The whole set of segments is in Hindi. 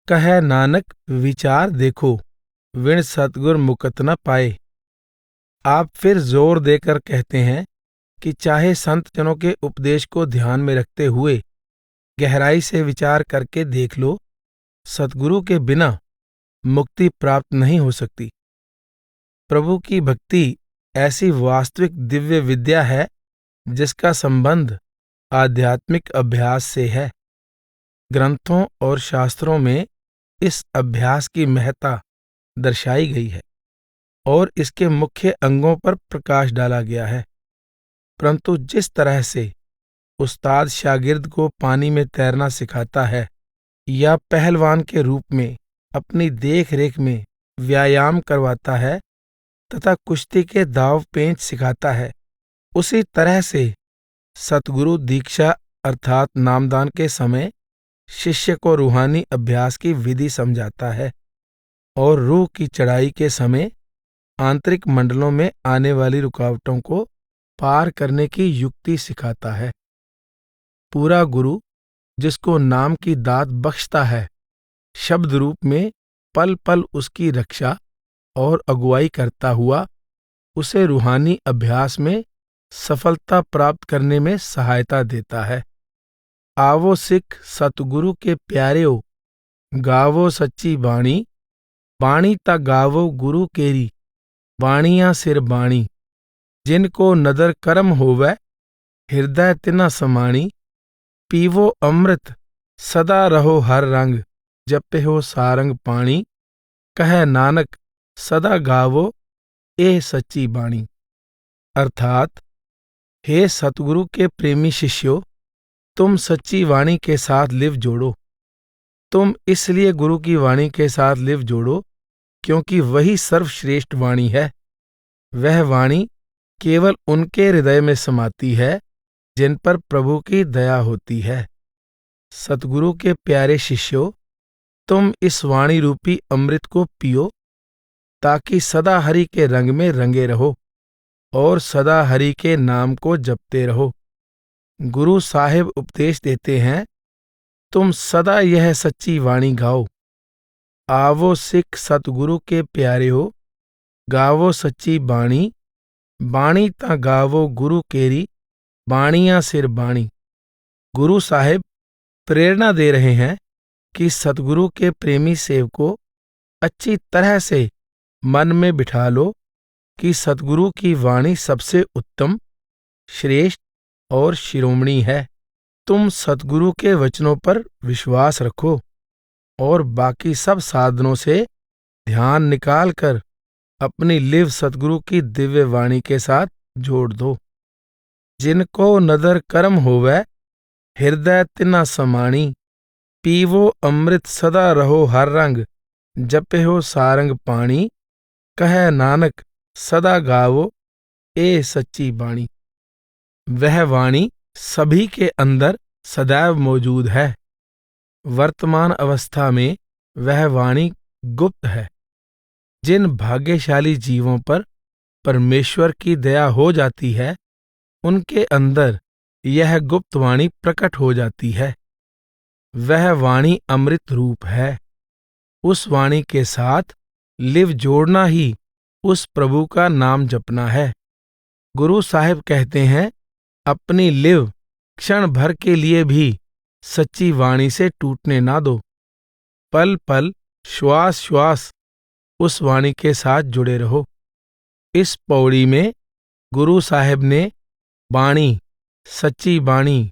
कहे नानक विचार देखो, विण सतगुर मुकत न पाए। आप फिर जोर देकर कहते हैं कि चाहे संत जनों के उपदेश को ध्यान में रखते हुए गहराई से विचार करके देख लो, सतगुरु के बिना मुक्ति प्राप्त नहीं हो सकती। प्रभु की भक्ति ऐसी वास्तविक दिव्य विद्या है जिसका संबंध आध्यात्मिक अभ्यास से है। ग्रंथों और शास्त्रों में इस अभ्यास की महत्ता दर्शाई गई है और इसके मुख्य अंगों पर प्रकाश डाला गया है। परंतु जिस तरह से उस्ताद शागिर्द को पानी में तैरना सिखाता है या पहलवान के रूप में अपनी देख रेख में व्यायाम करवाता है तथा कुश्ती के दाव पेंच सिखाता है, उसी तरह से सतगुरु दीक्षा अर्थात नामदान के समय शिष्य को रूहानी अभ्यास की विधि समझाता है और रूह की चढ़ाई के समय आंतरिक मंडलों में आने वाली रुकावटों को पार करने की युक्ति सिखाता है। पूरा गुरु जिसको नाम की दात बख्शता है, शब्द रूप में पल पल उसकी रक्षा और अगुवाई करता हुआ उसे रूहानी अभ्यास में सफलता प्राप्त करने में सहायता देता है। आवो सिख सतगुरु के प्यारेओ, गावो सच्ची बाणी, बाणी ता गावो गुरु केरी, बाणियां सिर बाणी। जिनको नदर करम होवै, हृदय तिना समाणी, पीवो अमृत सदा रहो हर रंग, जपे हो सारंग पाणी। कहे नानक सदा गावो ए सच्ची बाणी। अर्थात, हे सतगुरु के प्रेमी शिष्यों, तुम सच्ची वाणी के साथ लिव जोड़ो। तुम इसलिए गुरु की वाणी के साथ लिव जोड़ो क्योंकि वही सर्वश्रेष्ठ वाणी है। वह वाणी केवल उनके हृदय में समाती है जिन पर प्रभु की दया होती है। सतगुरु के प्यारे शिष्यों, तुम इस वाणी रूपी अमृत को पियो ताकि सदा हरि के रंग में रंगे रहो और सदा हरि के नाम को जपते रहो। गुरु साहिब उपदेश देते हैं, तुम सदा यह सच्ची वाणी गाओ। आवो सिख सतगुरु के प्यारे हो, गावो सच्ची बाणी, बाणी ता गावो गुरु केरी, बाणियां सिर बाणी। गुरु साहिब प्रेरणा दे रहे हैं कि सतगुरु के प्रेमी सेवकों, अच्छी तरह से मन में बिठा लो कि सतगुरु की वाणी सबसे उत्तम, श्रेष्ठ और शिरोमणि है। तुम सतगुरु के वचनों पर विश्वास रखो और बाकी सब साधनों से ध्यान निकालकर अपनी लिव सतगुरु की दिव्य वाणी के साथ जोड़ दो। जिनको नदर करम होवै, हृदय तिना समाणी, पीवो अमृत सदा रहो हर रंग, जपे हो सारंग पाणी। कहे नानक सदा गावो ए सच्ची बाणी। वह वाणी सभी के अंदर सदैव मौजूद है। वर्तमान अवस्था में वह वाणी गुप्त है। जिन भाग्यशाली जीवों पर परमेश्वर की दया हो जाती है, उनके अंदर यह गुप्त वाणी प्रकट हो जाती है। वह वाणी अमृत रूप है। उस वाणी के साथ लिव जोड़ना ही उस प्रभु का नाम जपना है। गुरु साहिब कहते हैं, अपनी लिव क्षण भर के लिए भी सच्ची वाणी से टूटने ना दो। पल पल, श्वास श्वास उस वाणी के साथ जुड़े रहो। इस पौड़ी में गुरु साहिब ने बाणी, सच्ची बाणी,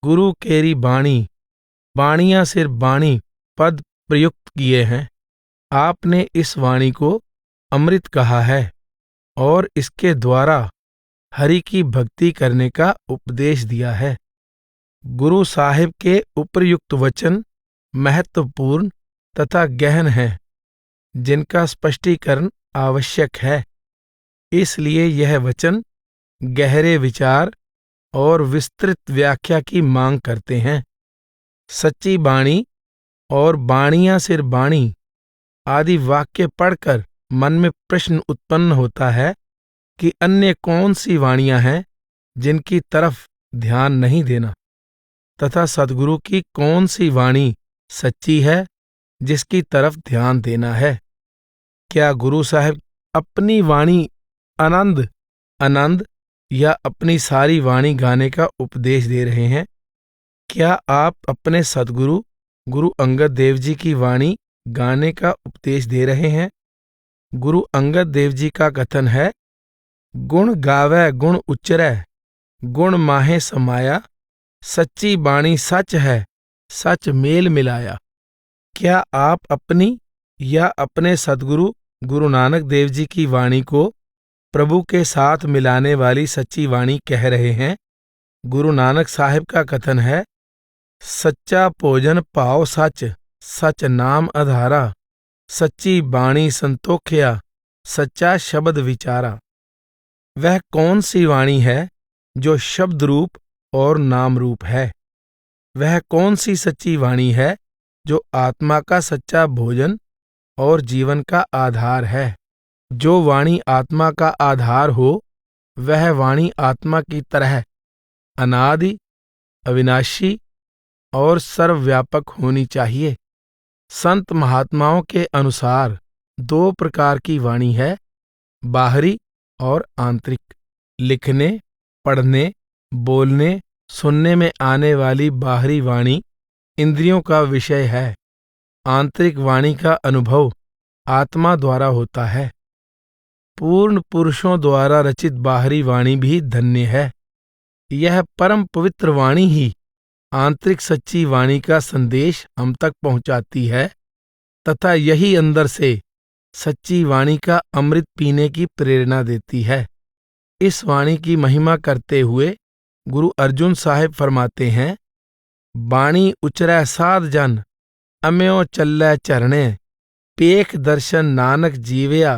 गुरु केरी बाणी, बाणियां सिर बाणी पद प्रयुक्त किए हैं। आपने इस वाणी को अमृत कहा है और इसके द्वारा हरि की भक्ति करने का उपदेश दिया है। गुरु साहिब के उपर्युक्त वचन महत्वपूर्ण तथा गहन हैं, जिनका स्पष्टीकरण आवश्यक है। इसलिए यह वचन गहरे विचार और विस्तृत व्याख्या की मांग करते हैं। सच्ची बाणी और बाणियां सिर बाणी आदि वाक्य पढ़कर मन में प्रश्न उत्पन्न होता है कि अन्य कौन सी वाणियां हैं जिनकी तरफ ध्यान नहीं देना, तथा सद्गुरु की कौन सी वाणी सच्ची है जिसकी तरफ ध्यान देना है। क्या गुरु साहब अपनी वाणी आनंद आनंद या अपनी सारी वाणी गाने का उपदेश दे रहे हैं? क्या आप अपने सद्गुरु गुरु अंगद देव जी की वाणी गाने का उपदेश दे रहे हैं? गुरु अंगद देव जी का कथन है, गुण गावै गुण उच्चरै, गुण माहे समाया, सच्ची बाणी सच है, सच मेल मिलाया। क्या आप अपनी या अपने सद्गुरु गुरु नानक देव जी की वाणी को प्रभु के साथ मिलाने वाली सच्ची वाणी कह रहे हैं? गुरु नानक साहिब का कथन है, सच्चा भोजन पाओ सच, सच नाम आधारा, सच्ची बाणी संतोख्या, सच्चा शब्द विचारा। वह कौन सी वाणी है जो शब्द रूप और नाम रूप है? वह कौन सी सच्ची वाणी है जो आत्मा का सच्चा भोजन और जीवन का आधार है? जो वाणी आत्मा का आधार हो, वह वाणी आत्मा की तरह अनादि, अविनाशी और सर्वव्यापक होनी चाहिए। संत महात्माओं के अनुसार दो प्रकार की वाणी है, बाहरी और आंतरिक। लिखने, पढ़ने, बोलने, सुनने में आने वाली बाहरी वाणी इंद्रियों का विषय है। आंतरिक वाणी का अनुभव आत्मा द्वारा होता है। पूर्ण पुरुषों द्वारा रचित बाहरी वाणी भी धन्य है। यह परम पवित्र वाणी ही आंतरिक सच्ची वाणी का संदेश हम तक पहुंचाती है तथा यही अंदर से सच्ची वाणी का अमृत पीने की प्रेरणा देती है। इस वाणी की महिमा करते हुए गुरु अर्जुन साहिब फरमाते हैं, बाणी उचरै साध जन, अम्यो चल्लै चरणे, पेख दर्शन नानक जीवया,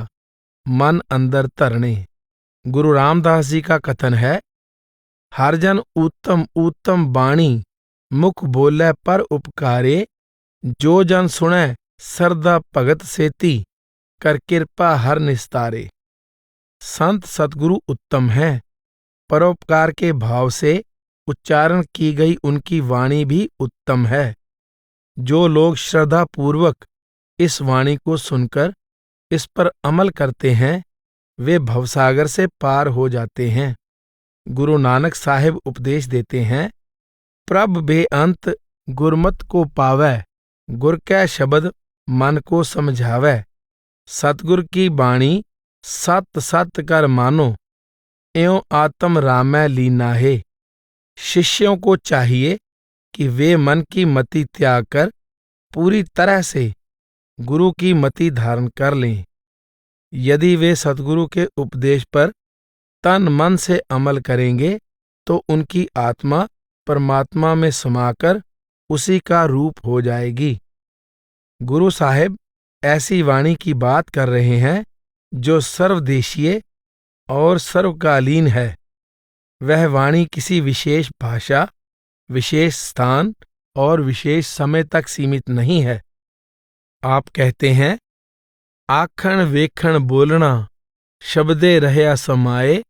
मन अंदर धरणे। गुरु रामदास जी का कथन है, हर जन उत्तम उत्तम बाणी, मुख बोलै पर उपकारे, जो जन सुनै सरदा भगत सेती, कर कृपा हर निस्तारे। संत सतगुरु उत्तम हैं। परोपकार के भाव से उच्चारण की गई उनकी वाणी भी उत्तम है। जो लोग श्रद्धा पूर्वक इस वाणी को सुनकर इस पर अमल करते हैं, वे भवसागर से पार हो जाते हैं। गुरु नानक साहिब उपदेश देते हैं, प्रभ बेअंत गुरमत को पावै, गुर कै शब्द मन को समझावै। सतगुर की बाणी सत सत कर मानो, एवं आत्म रामै लीना है। शिष्यों को चाहिए कि वे मन की मति त्याग कर पूरी तरह से गुरु की मति धारण कर लें। यदि वे सतगुरु के उपदेश पर तन मन से अमल करेंगे तो उनकी आत्मा परमात्मा में समाकर उसी का रूप हो जाएगी। गुरु साहिब ऐसी वाणी की बात कर रहे हैं जो सर्वदेशीय और सर्वकालीन है। वह वाणी किसी विशेष भाषा, विशेष स्थान और विशेष समय तक सीमित नहीं है। आप कहते हैं, आखण वेखण बोलना, शब्दे रहया समाए,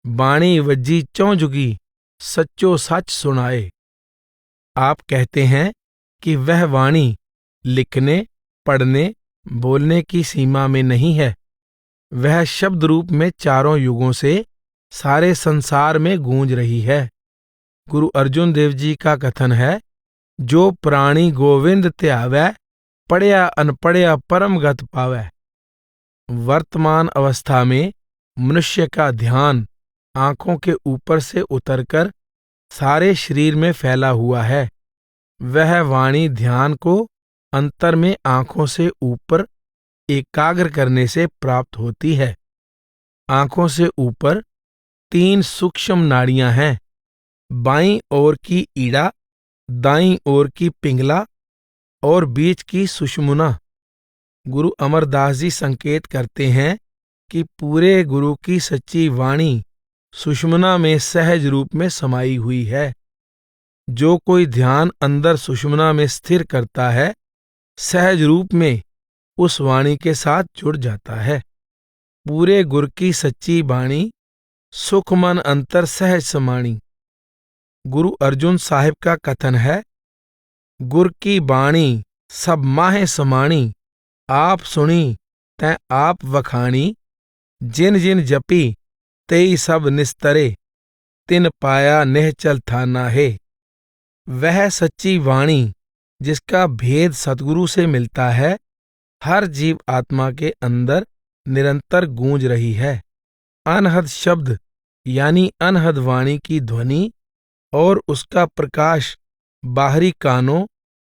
बाणी वज्जी चौं जुगी, सच्चो सच सुनाए। आप कहते हैं कि वह वाणी लिखने, पढ़ने, बोलने की सीमा में नहीं है। वह शब्द रूप में चारों युगों से सारे संसार में गूंज रही है। गुरु अर्जुन देव जी का कथन है, जो प्राणी गोविंद त्यावै, पढ़या अनपढ़या परम गत पावै। वर्तमान अवस्था में मनुष्य का ध्यान आंखों के ऊपर से उतरकर सारे शरीर में फैला हुआ है। वह वाणी ध्यान को अंतर में आंखों से ऊपर एकाग्र करने से प्राप्त होती है। आंखों से ऊपर 3 सूक्ष्म नाड़ियां हैं, बाईं ओर की ईड़ा, दाईं ओर की पिंगला और बीच की सुषुम्ना। गुरु अमरदास जी संकेत करते हैं कि पूरे गुरु की सच्ची वाणी सुषुम्ना में सहज रूप में समाई हुई है। जो कोई ध्यान अंदर सुषुम्ना में स्थिर करता है, सहज रूप में उस वाणी के साथ जुड़ जाता है। पूरे गुर की सच्ची वाणी सुख मन अंतर सहज समाणी। गुरु अर्जुन साहिब का कथन है, गुर की बाणी सब माहे समाणी, आप सुनी तैं आप वखाणी। जिन जिन जपी तेई सब निस्तरे, तिन पाया निहचल था नाहे। वह सच्ची वाणी जिसका भेद सतगुरु से मिलता है, हर जीव आत्मा के अंदर निरंतर गूंज रही है। अनहद शब्द यानी अनहद वाणी की ध्वनि और उसका प्रकाश बाहरी कानों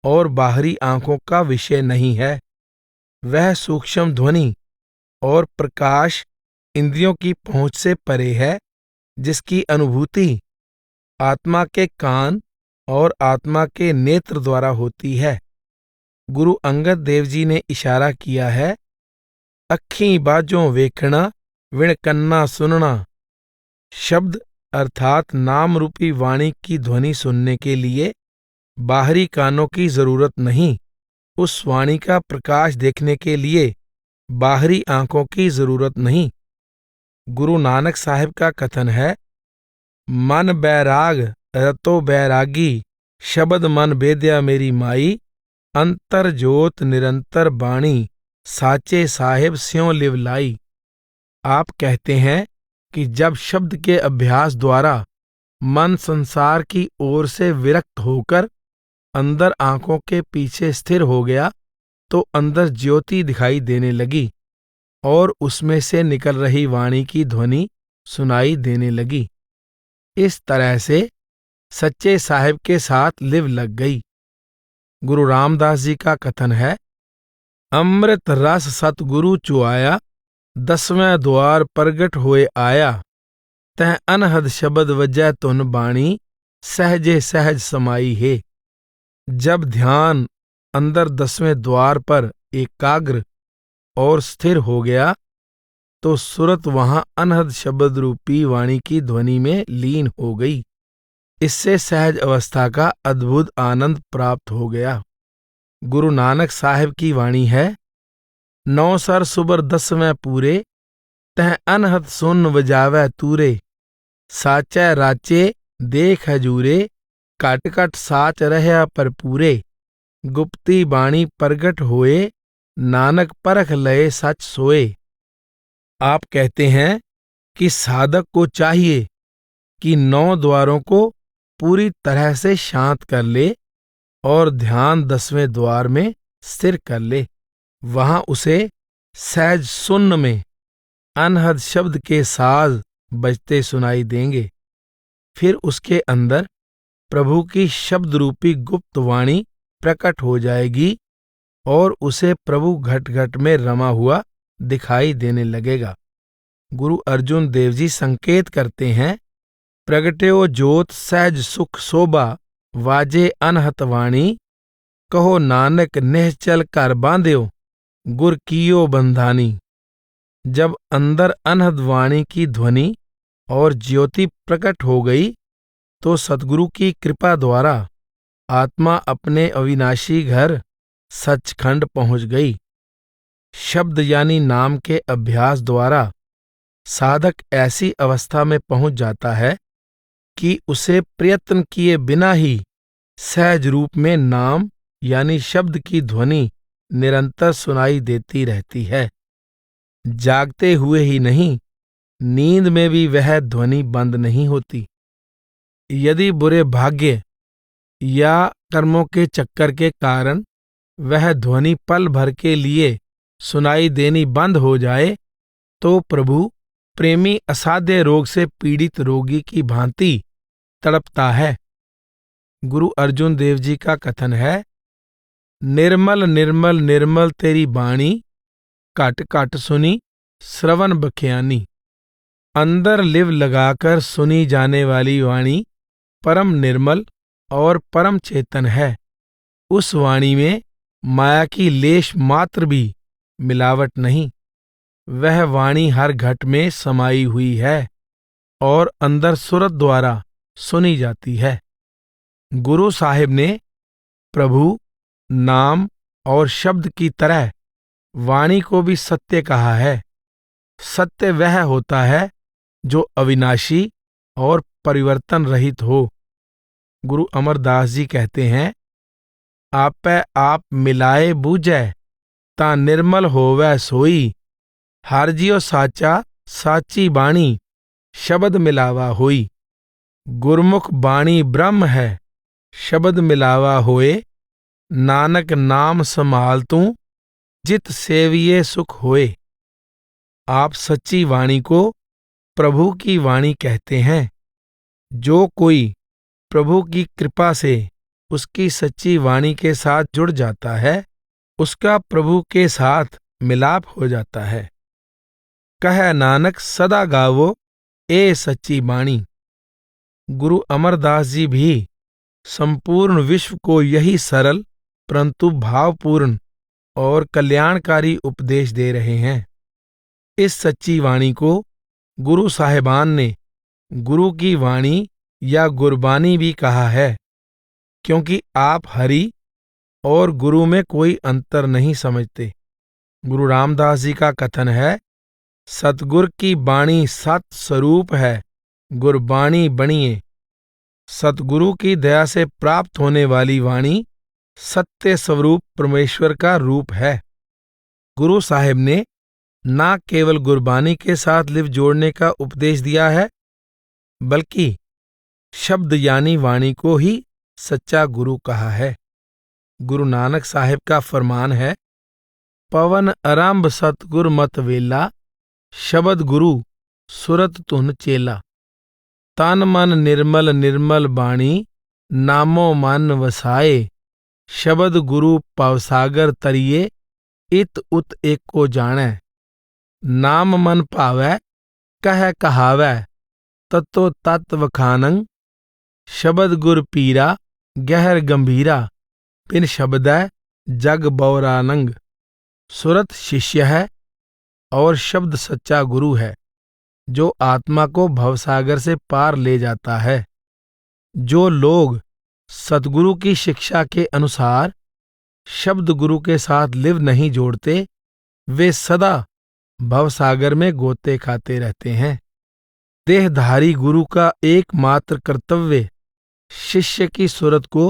और बाहरी आंखों का विषय नहीं है। वह सूक्ष्म ध्वनि और प्रकाश इंद्रियों की पहुंच से परे है, जिसकी अनुभूति आत्मा के कान और आत्मा के नेत्र द्वारा होती है। गुरु अंगद देव जी ने इशारा किया है, अखीं बाजों वेखना विण कन्ना सुनना। शब्द अर्थात नाम रूपी वाणी की ध्वनि सुनने के लिए बाहरी कानों की जरूरत नहीं, उस वाणी का प्रकाश देखने के लिए बाहरी आंखों की जरूरत नहीं। गुरु नानक साहिब का कथन है, मन बैराग रतो बैरागी, शब्द मन बेद्या मेरी माई। अंतर जोत निरंतर बाणी, साचे साहिब स्यों लिव लाई। आप कहते हैं कि जब शब्द के अभ्यास द्वारा मन संसार की ओर से विरक्त होकर अंदर आंखों के पीछे स्थिर हो गया, तो अंदर ज्योति दिखाई देने लगी और उसमें से निकल रही वाणी की ध्वनि सुनाई देने लगी। इस तरह से सच्चे साहिब के साथ लिव लग गई। गुरु रामदास जी का कथन है, अमृत रस सतगुरु चुआया, 10वें द्वार प्रगट होए आया। तह अनहद शब्द वजह तुन बाणी, सहजे सहज समाई है। जब ध्यान अंदर 10वें द्वार पर एकाग्र और स्थिर हो गया, तो सुरत वहां अनहद शब्द रूपी वाणी की ध्वनि में लीन हो गई। इससे सहज अवस्था का अद्भुत आनंद प्राप्त हो गया। गुरु नानक साहिब की वाणी है, 9 सर सुबर 10वें पूरे, तह अनहद सुन वजावै तूरे। साचै राचे देख हजूरे, कट कट साच रहया पर पूरे। गुप्ती बाणी प्रगट होए, नानक परख लए सच सोए। आप कहते हैं कि साधक को चाहिए कि 9 द्वारों को पूरी तरह से शांत कर ले और ध्यान 10वें द्वार में स्थिर कर ले। वहां उसे सहज सुन्न में अनहद शब्द के साज बजते सुनाई देंगे। फिर उसके अंदर प्रभु की शब्द रूपी गुप्त वाणी प्रकट हो जाएगी और उसे प्रभु घट घट में रमा हुआ दिखाई देने लगेगा। गुरु अर्जुन देव जी संकेत करते हैं, प्रगट्यो जोत सहज सुख शोभा, वाजे अनहत वाणी। कहो नानक निहचल कर बांध्यो, गुर कियो बंधानी। जब अंदर अनहद वाणी की ध्वनि और ज्योति प्रकट हो गई, तो सतगुरु की कृपा द्वारा आत्मा अपने अविनाशी घर सचखंड पहुंच गई। शब्द यानी नाम के अभ्यास द्वारा साधक ऐसी अवस्था में पहुंच जाता है कि उसे प्रयत्न किए बिना ही सहज रूप में नाम यानी शब्द की ध्वनि निरंतर सुनाई देती रहती है। जागते हुए ही नहीं, नींद में भी वह ध्वनि बंद नहीं होती। यदि बुरे भाग्य या कर्मों के चक्कर के कारण वह ध्वनि पल भर के लिए सुनाई देनी बंद हो जाए, तो प्रभु प्रेमी असाध्य रोग से पीड़ित रोगी की भांति तड़पता है। गुरु अर्जुन देव जी का कथन है, निर्मल निर्मल निर्मल तेरी बाणी, घट घट सुनी श्रवण बख्यानी। अंदर लिव लगाकर सुनी जाने वाली वाणी परम निर्मल और परम चेतन है। उस वाणी में माया की लेश मात्र भी मिलावट नहीं। वह वाणी हर घट में समाई हुई है और अंदर सुरत द्वारा सुनी जाती है। गुरु साहिब ने प्रभु, नाम और शब्द की तरह वाणी को भी सत्य कहा है। सत्य वह होता है जो अविनाशी और परिवर्तन रहित हो। गुरु अमरदास जी कहते हैं, आपै आप मिलाए बूझै, ता निर्मल होवै सोई। हर जियो साचा साची बाणी, शब्द मिलावा होई। गुरमुख बाणी ब्रह्म है, शब्द मिलावा होए। नानक नाम संभाल तू, जित सेविये सुख होए। आप सच्ची वाणी को प्रभु की वाणी कहते हैं। जो कोई प्रभु की कृपा से उसकी सच्ची वाणी के साथ जुड़ जाता है, उसका प्रभु के साथ मिलाप हो जाता है। कह नानक सदा गावो ए सच्ची बाणी। गुरु अमरदास जी भी संपूर्ण विश्व को यही सरल परंतु भावपूर्ण और कल्याणकारी उपदेश दे रहे हैं। इस सच्ची वाणी को गुरु साहिबान ने गुरु की वाणी या गुरबानी भी कहा है, क्योंकि आप हरि और गुरु में कोई अंतर नहीं समझते। गुरु रामदास जी का कथन है, सतगुर की बाणी सत स्वरूप है, गुरबाणी बनिए। सतगुरु की दया से प्राप्त होने वाली वाणी सत्य स्वरूप परमेश्वर का रूप है। गुरु साहिब ने ना केवल गुरबानी के साथ लिव जोड़ने का उपदेश दिया है, बल्कि शब्द यानी वाणी को ही सच्चा गुरु कहा है। गुरु नानक साहिब का फरमान है, पवन आरंभ सतगुर मत वेला, शब्द गुरु सुरत तुन चेला। तन मन निर्मल निर्मल बाणी, नामो मन वसाए। शब्द गुरु पवसागर तरिए, इत उत एको जानै। नाम मन भावै कह कहावै, ततो तत् वखानंग। शब्द गुर पीरा गहर गंभीरा, बिन शब्दै जग बौरानंग। सुरत शिष्य है और शब्द सच्चा गुरु है, जो आत्मा को भवसागर से पार ले जाता है। जो लोग सतगुरु की शिक्षा के अनुसार शब्द गुरु के साथ लिव नहीं जोड़ते, वे सदा भवसागर में गोते खाते रहते हैं। देहधारी गुरु का एकमात्र कर्तव्य शिष्य की सूरत को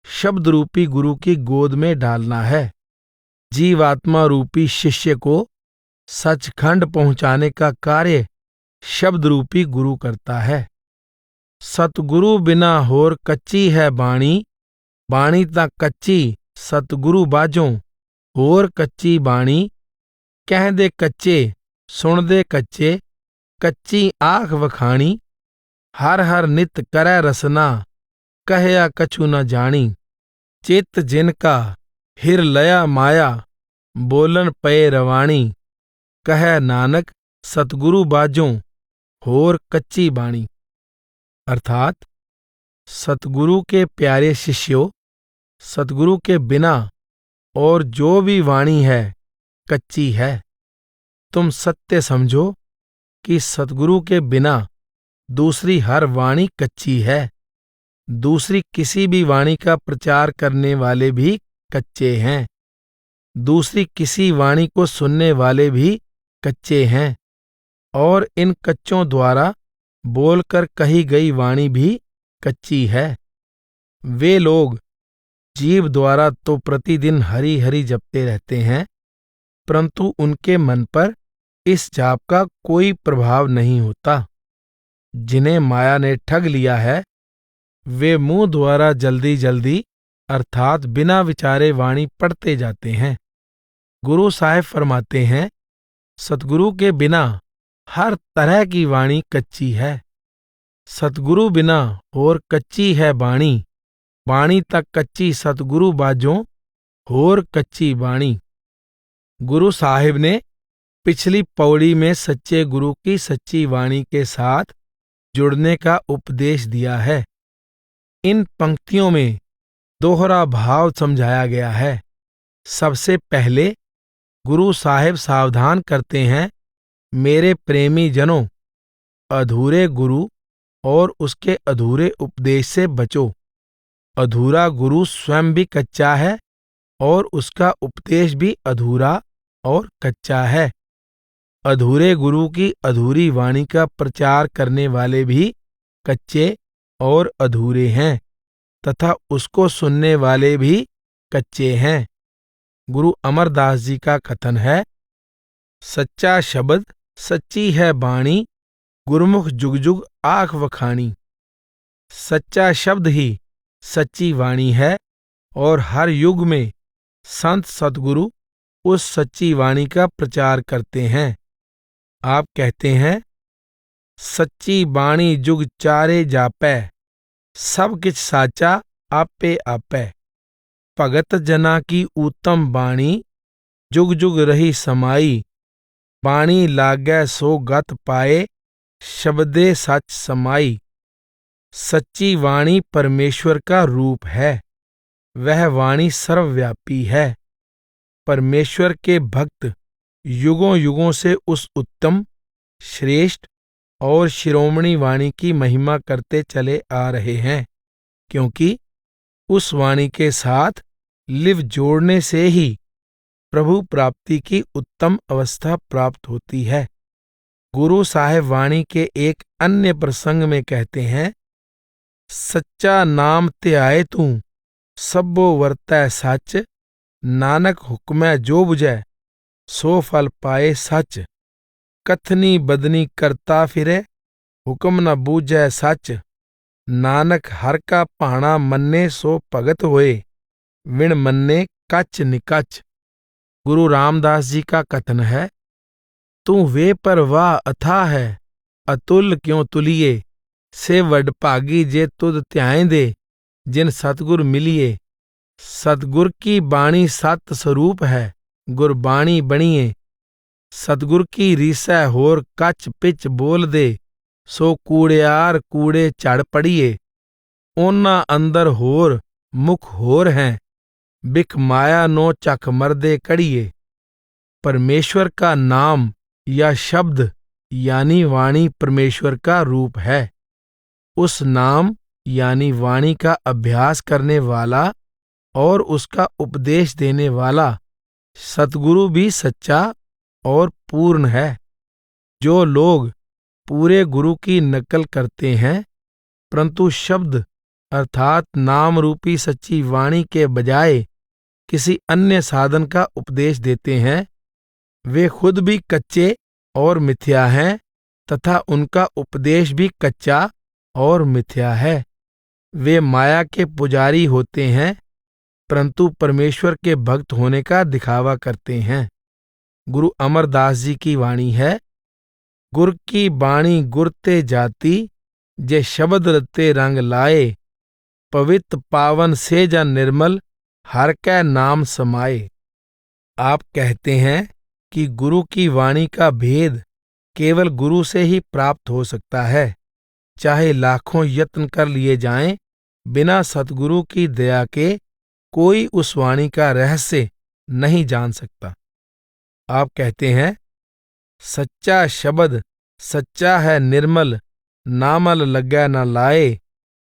शब्द रूपी गुरु की गोद में डालना है। जीवात्मा रूपी शिष्य को सचखंड पहुंचाने का कार्य शब्द रूपी गुरु करता है। सतगुरु बिना होर कच्ची है बाणी, बाणी ता कच्ची सतगुरु बाजों। होर कच्ची बाणी कह दे कच्चे, सुन दे कच्चे, कच्ची आख वखाणी। हर हर नित करै रसना, कहया कछु न जानी। चित जिनका हिर लया माया, बोलन पए रवाणी। कह नानक सतगुरु बाजों, होर कच्ची बाणी। अर्थात सतगुरु के प्यारे शिष्यों, सतगुरु के बिना और जो भी वाणी है कच्ची है। तुम सत्य समझो कि सतगुरु के बिना दूसरी हर वाणी कच्ची है। दूसरी किसी भी वाणी का प्रचार करने वाले भी कच्चे हैं। दूसरी किसी वाणी को सुनने वाले भी कच्चे हैं, और इन कच्चों द्वारा बोलकर कही गई वाणी भी कच्ची है। वे लोग जीव द्वारा तो प्रतिदिन हरि हरि जपते रहते हैं, परंतु उनके मन पर इस जाप का कोई प्रभाव नहीं होता। जिन्हें माया ने ठग लिया है, वे मुंह द्वारा जल्दी जल्दी अर्थात बिना विचारे वाणी पढ़ते जाते हैं। गुरु साहिब फरमाते हैं, सतगुरु के बिना हर तरह की वाणी कच्ची है। सतगुरु बिना होर कच्ची है बाणी, बाणी तक कच्ची सतगुरु बाजों, होर कच्ची बाणी। गुरु साहिब ने पिछली पौड़ी में सच्चे गुरु की सच्ची वाणी के साथ जुड़ने का उपदेश दिया है। इन पंक्तियों में दोहरा भाव समझाया गया है। सबसे पहले गुरु साहिब सावधान करते हैं, मेरे प्रेमी जनों, अधूरे गुरु और उसके अधूरे उपदेश से बचो। अधूरा गुरु स्वयं भी कच्चा है और उसका उपदेश भी अधूरा और कच्चा है। अधूरे गुरु की अधूरी वाणी का प्रचार करने वाले भी कच्चे और अधूरे हैं, तथा उसको सुनने वाले भी कच्चे हैं। गुरु अमरदास जी का कथन है, सच्चा शब्द सच्ची है बाणी, गुरमुख जुग जुग आँख वखाणी। सच्चा शब्द ही सच्ची वाणी है और हर युग में संत सतगुरु उस सच्ची वाणी का प्रचार करते हैं। आप कहते हैं, सच्ची बाणी जुग चारे जापै, सब किछ साचा आपे आपै। भगत जना की उत्तम बाणी, जुग जुग रही समाई। बाणी लागै सो गत पाए, शब्दे सच समाई। सच्ची वाणी परमेश्वर का रूप है, वह वाणी सर्वव्यापी है। परमेश्वर के भक्त युगों युगों से उस उत्तम, श्रेष्ठ और शिरोमणि वाणी की महिमा करते चले आ रहे हैं, क्योंकि उस वाणी के साथ लिव जोड़ने से ही प्रभु प्राप्ति की उत्तम अवस्था प्राप्त होती है। गुरु साहेब वाणी के एक अन्य प्रसंग में कहते हैं, सच्चा नाम ध्याए तू, सब्बो वरतै सच। नानक हुक्मै जो बुझै, सो फल पाए सच। कथनी बदनी करता फिरे, हुक्म न बूझै सच। नानक हर का भाणा मन्ने, सो भगत होए। विण मन्ने कच निकच। गुरु रामदास जी का कथन है, तू वे परवाह अथा है, अतुल क्यों तुलिए। से वडभागी जे तुद ध्याए दे, जिन सतगुर मिलिए। सतगुर की बाणी सत स्वरूप है, गुरबाणी बणिए। सतगुर की रीसै होर कच पिच बोल दे, सो कूड़ियार कूड़े झड़ पड़िए। ओना अंदर होर मुख होर हैं, बिख माया नो चख मरदे कड़िए। परमेश्वर का नाम या शब्द यानी वाणी परमेश्वर का रूप है। उस नाम यानी वाणी का अभ्यास करने वाला और उसका उपदेश देने वाला सतगुरु भी सच्चा और पूर्ण है। जो लोग पूरे गुरु की नकल करते हैं, परंतु शब्द अर्थात नाम रूपी सच्ची वाणी के बजाय किसी अन्य साधन का उपदेश देते हैं, वे खुद भी कच्चे और मिथ्या हैं तथा उनका उपदेश भी कच्चा और मिथ्या है। वे माया के पुजारी होते हैं, परंतु परमेश्वर के भक्त होने का दिखावा करते हैं। गुरु अमरदास जी की वाणी है, गुर की बाणी गुर ते जाती, जे शब्द रते रंग लाए। पवित्र पावन से जन निर्मल, हर कै नाम समाए। आप कहते हैं कि गुरु की वाणी का भेद केवल गुरु से ही प्राप्त हो सकता है। चाहे लाखों यत्न कर लिए जाएं, बिना सतगुरु की दया के कोई उस वाणी का रहस्य नहीं जान सकता। आप कहते हैं, सच्चा शब्द सच्चा है निर्मल, नामल लग्गै न लाए।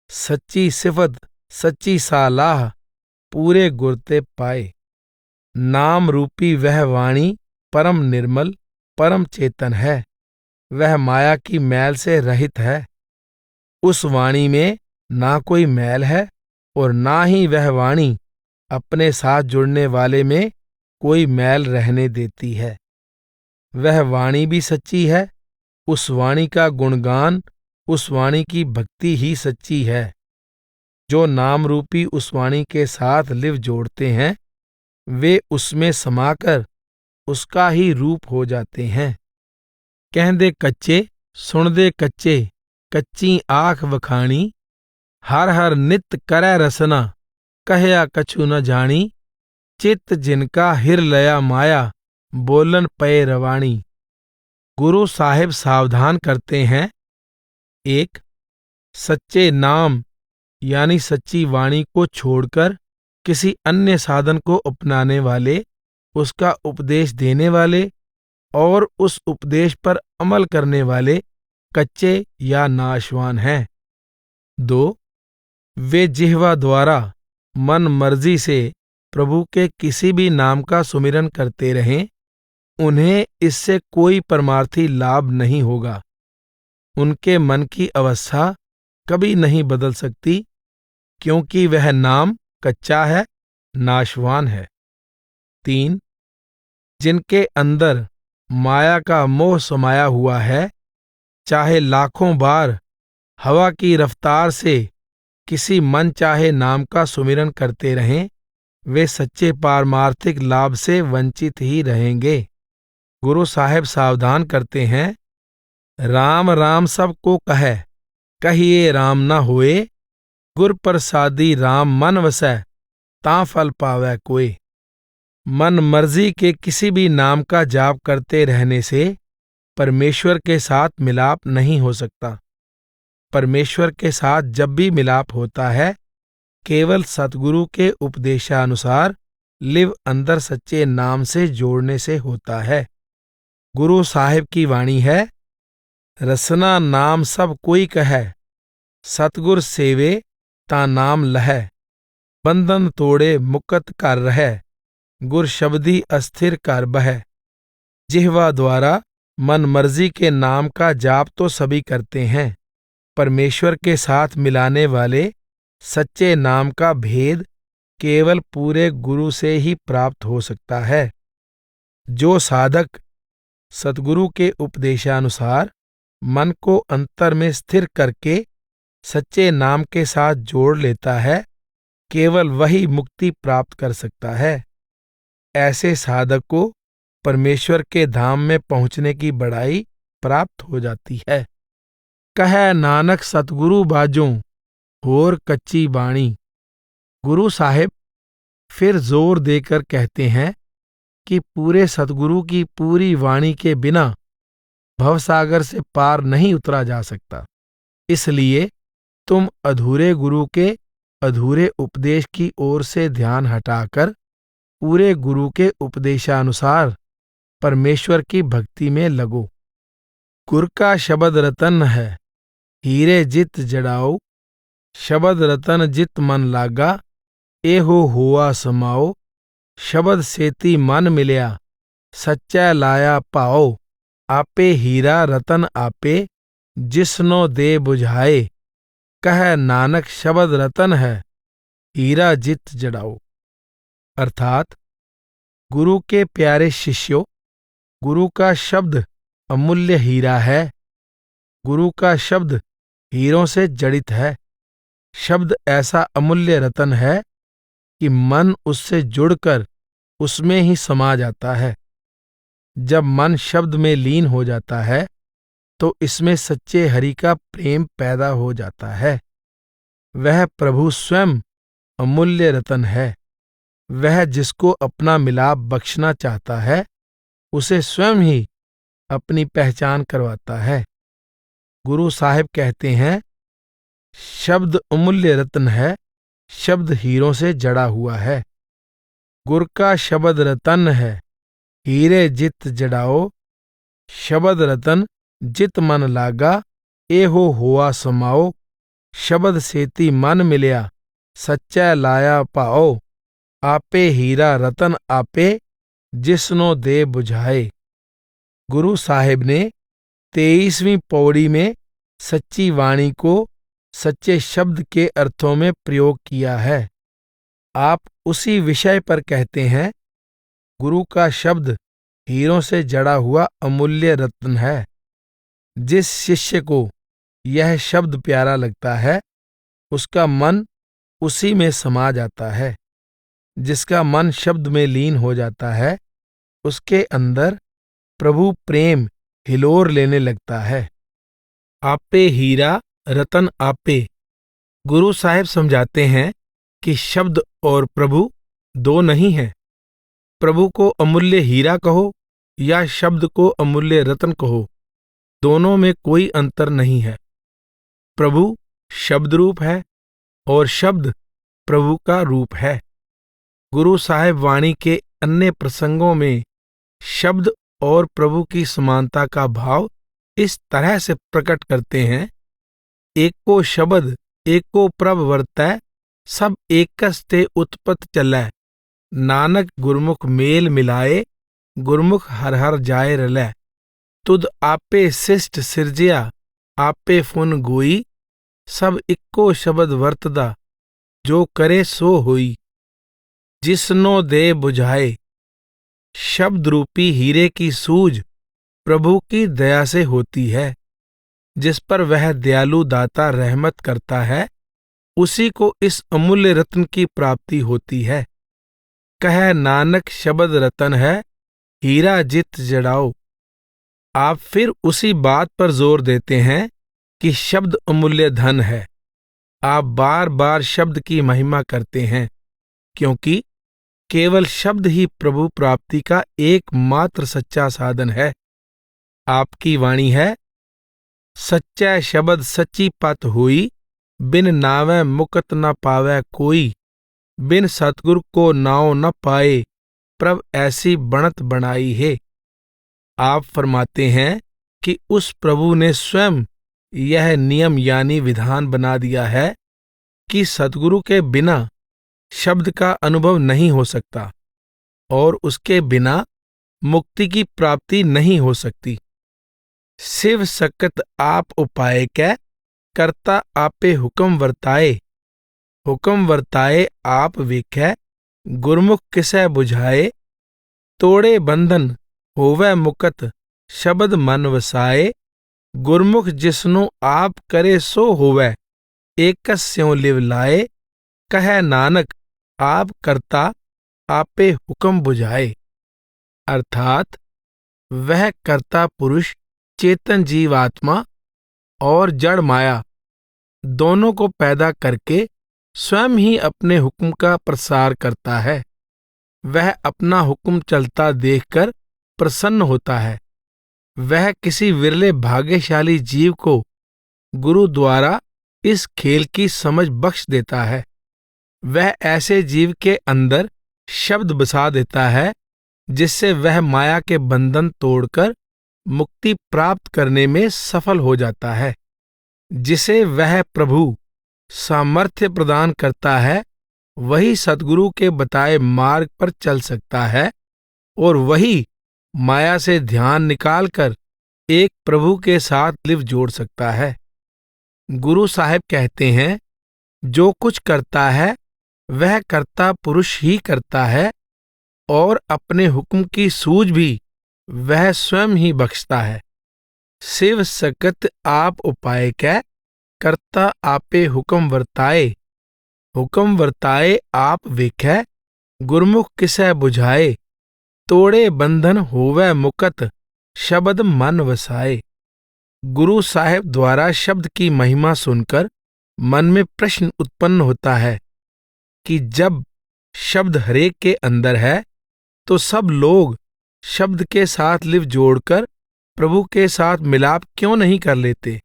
सच्ची सिफत सच्ची सालाह, पूरे गुरते पाए। नाम रूपी वह वाणी परम निर्मल परम चेतन है, वह माया की मैल से रहित है। उस वाणी में ना कोई मैल है और ना ही वह वाणी अपने साथ जुड़ने वाले में कोई मैल रहने देती है। वह वाणी भी सच्ची है, उस वाणी का गुणगान, उस वाणी की भक्ति ही सच्ची है। जो नाम रूपी उस वाणी के साथ लिव जोड़ते हैं, वे उसमें समाकर उसका ही रूप हो जाते हैं। कहंदे कच्चे सुनदे कच्चे, कच्ची आँख वखाणी। हर हर नित करै रसना, कहया कछु न जानी। चित्त जिनका हिर लया माया, बोलन पए रवाणी। गुरु साहिब सावधान करते हैं, एक, सच्चे नाम यानी सच्ची वाणी को छोड़कर किसी अन्य साधन को अपनाने वाले, उसका उपदेश देने वाले और उस उपदेश पर अमल करने वाले कच्चे या नाशवान हैं। दो, वे जिह्वा द्वारा मन मर्जी से प्रभु के किसी भी नाम का सुमिरन करते रहें, उन्हें इससे कोई परमार्थी लाभ नहीं होगा। उनके मन की अवस्था कभी नहीं बदल सकती, क्योंकि वह नाम कच्चा है नाशवान है। 3 जिनके अंदर माया का मोह समाया हुआ है, चाहे लाखों बार हवा की रफ्तार से किसी मन चाहे नाम का सुमिरन करते रहें, वे सच्चे पारमार्थिक लाभ से वंचित ही रहेंगे। गुरु साहेब सावधान करते हैं, राम राम सबको कहे, कहिए राम न होए, गुर प्रसादी राम मन वसै, ता फल पावै कोय। मन मर्जी के किसी भी नाम का जाप करते रहने से परमेश्वर के साथ मिलाप नहीं हो सकता। परमेश्वर के साथ जब भी मिलाप होता है, केवल सतगुरु के उपदेशानुसार लिव अंदर सच्चे नाम से जोड़ने से होता है। गुरु साहिब की वाणी है, रसना नाम सब कोई कहे, सतगुर सेवे ता नाम लहै, बंधन तोड़े मुक्त कर रहे, गुर शब्दी अस्थिर कर बह। जिह्वा द्वारा मन मर्जी के नाम का जाप तो सभी करते हैं, परमेश्वर के साथ मिलाने वाले सच्चे नाम का भेद केवल पूरे गुरु से ही प्राप्त हो सकता है। जो साधक सतगुरु के उपदेशानुसार मन को अंतर में स्थिर करके सच्चे नाम के साथ जोड़ लेता है, केवल वही मुक्ति प्राप्त कर सकता है। ऐसे साधक को परमेश्वर के धाम में पहुंचने की बड़ाई प्राप्त हो जाती है। कह नानक सतगुरु बाजों होर कच्ची बाणी। गुरु साहिब फिर जोर देकर कहते हैं कि पूरे सतगुरु की पूरी वाणी के बिना भवसागर से पार नहीं उतरा जा सकता। इसलिए तुम अधूरे गुरु के अधूरे उपदेश की ओर से ध्यान हटाकर पूरे गुरु के उपदेशानुसार परमेश्वर की भक्ति में लगो। गुर का शब्द रतन है, हीरे जित जड़ाओ, शब्द रतन जित मन लागा, एहो हुआ समाओ, शब्द सेती मन मिलया, सच्चा लाया पाओ, आपे हीरा रतन आपे, जिसनो दे बुझाए, कह नानक शब्द रतन है, हीरा जित जड़ाओ। अर्थात गुरु के प्यारे शिष्यों, गुरु का शब्द अमूल्य हीरा है। गुरु का शब्द हीरों से जड़ित है। शब्द ऐसा अमूल्य रतन है कि मन उससे जुड़कर उसमें ही समा जाता है। जब मन शब्द में लीन हो जाता है तो इसमें सच्चे हरि का प्रेम पैदा हो जाता है। वह प्रभु स्वयं अमूल्य रतन है। वह जिसको अपना मिलाप बख्शना चाहता है, उसे स्वयं ही अपनी पहचान करवाता है। गुरु साहिब कहते हैं, शब्द अमूल्य रत्न है, शब्द हीरों से जड़ा हुआ है। गुर का शब्द रतन है, हीरे जित जड़ाओ, शब्द रतन जित मन लागा, एहो हुआ समाओ, शब्द सेती मन मिलया, सच्चा लाया पाओ, आपे हीरा रतन आपे, जिसनो दे बुझाए। गुरु साहिब ने 23वीं पौड़ी में सच्ची वाणी को सच्चे शब्द के अर्थों में प्रयोग किया है। आप उसी विषय पर कहते हैं, गुरु का शब्द हीरों से जड़ा हुआ अमूल्य रत्न है। जिस शिष्य को यह शब्द प्यारा लगता है, उसका मन उसी में समा जाता है। जिसका मन शब्द में लीन हो जाता है, उसके अंदर प्रभु प्रेम हिलोर लेने लगता है। आपे हीरा रतन आपे। गुरु साहिब समझाते हैं कि शब्द और प्रभु दो नहीं हैं। प्रभु को अमूल्य हीरा कहो या शब्द को अमूल्य रतन कहो, दोनों में कोई अंतर नहीं है। प्रभु शब्द रूप है और शब्द प्रभु का रूप है। गुरु साहिब वाणी के अन्य प्रसंगों में शब्द और प्रभु की समानता का भाव इस तरह से प्रकट करते हैं, एको शब्द एको प्रभ वर्तै, सब एकस्ते उत्पत चलै, नानक गुरमुख मेल मिलाए, गुरमुख हर हर जाए रलै, तुद आपे शिष्ट सिरजिया, आपे फुन गोई, सब इक्को शब्द वर्तदा, जो करे सो होई। जिसनो दे बुझाए। शब्द रूपी हीरे की सूझ प्रभु की दया से होती है। जिस पर वह दयालु दाता रहमत करता है, उसी को इस अमूल्य रत्न की प्राप्ति होती है। कह नानक शब्द रतन है, हीरा जित जड़ाओ। आप फिर उसी बात पर जोर देते हैं कि शब्द अमूल्य धन है। आप बार बार शब्द की महिमा करते हैं, क्योंकि केवल शब्द ही प्रभु प्राप्ति का एकमात्र सच्चा साधन है। आपकी वाणी है, सच्चा शब्द सच्ची पत हुई, बिन नावै मुकत न पावै कोई। बिन सतगुरु को नाव न पाए, प्रभ ऐसी बनत बनाई है। आप फरमाते हैं कि उस प्रभु ने स्वयं यह नियम यानी विधान बना दिया है कि सतगुरु के बिना शब्द का अनुभव नहीं हो सकता और उसके बिना मुक्ति की प्राप्ति नहीं हो सकती। शिव सकत आप उपाय कै, करता आपे हुक्म वर्ताए। हुक्म वर्ताए आप वेखै, गुरमुख किसै बुझाए। तोड़े बंधन होवै मुकत, शब्द मन वसाए। गुरमुख जिसनु आप करे सो होवै, एकस स्यों लिव लाए। कह नानक आप करता, आपे हुक्म बुझाए। अर्थात वह कर्ता पुरुष चेतन जीवात्मा और जड़ माया दोनों को पैदा करके स्वयं ही अपने हुक्म का प्रसार करता है। वह अपना हुक्म चलता देखकर प्रसन्न होता है। वह किसी विरले भाग्यशाली जीव को गुरु द्वारा इस खेल की समझ बख्श देता है। वह ऐसे जीव के अंदर शब्द बसा देता है, जिससे वह माया के बंधन तोड़कर मुक्ति प्राप्त करने में सफल हो जाता है। जिसे वह प्रभु सामर्थ्य प्रदान करता है, वही सद्गुरु के बताए मार्ग पर चल सकता है और वही माया से ध्यान निकालकर एक प्रभु के साथ लिव जोड़ सकता है। गुरु साहब कहते हैं, जो कुछ करता है वह कर्ता पुरुष ही करता है और अपने हुक्म की सूझ भी वह स्वयं ही बख्शता है। शिव सकत आप उपाय कै, करता आपे हुक्म वर्ताए। हुक्म वर्ताए आप वेखै, गुरमुख किसै बुझाए। तोड़े बंधन होवै मुकत, शब्द मन वसाए। गुरु साहब द्वारा शब्द की महिमा सुनकर मन में प्रश्न उत्पन्न होता है कि जब शब्द हरेक के अंदर है, तो सब लोग शब्द के साथ लिव जोड़कर प्रभु के साथ मिलाप क्यों नहीं कर लेते।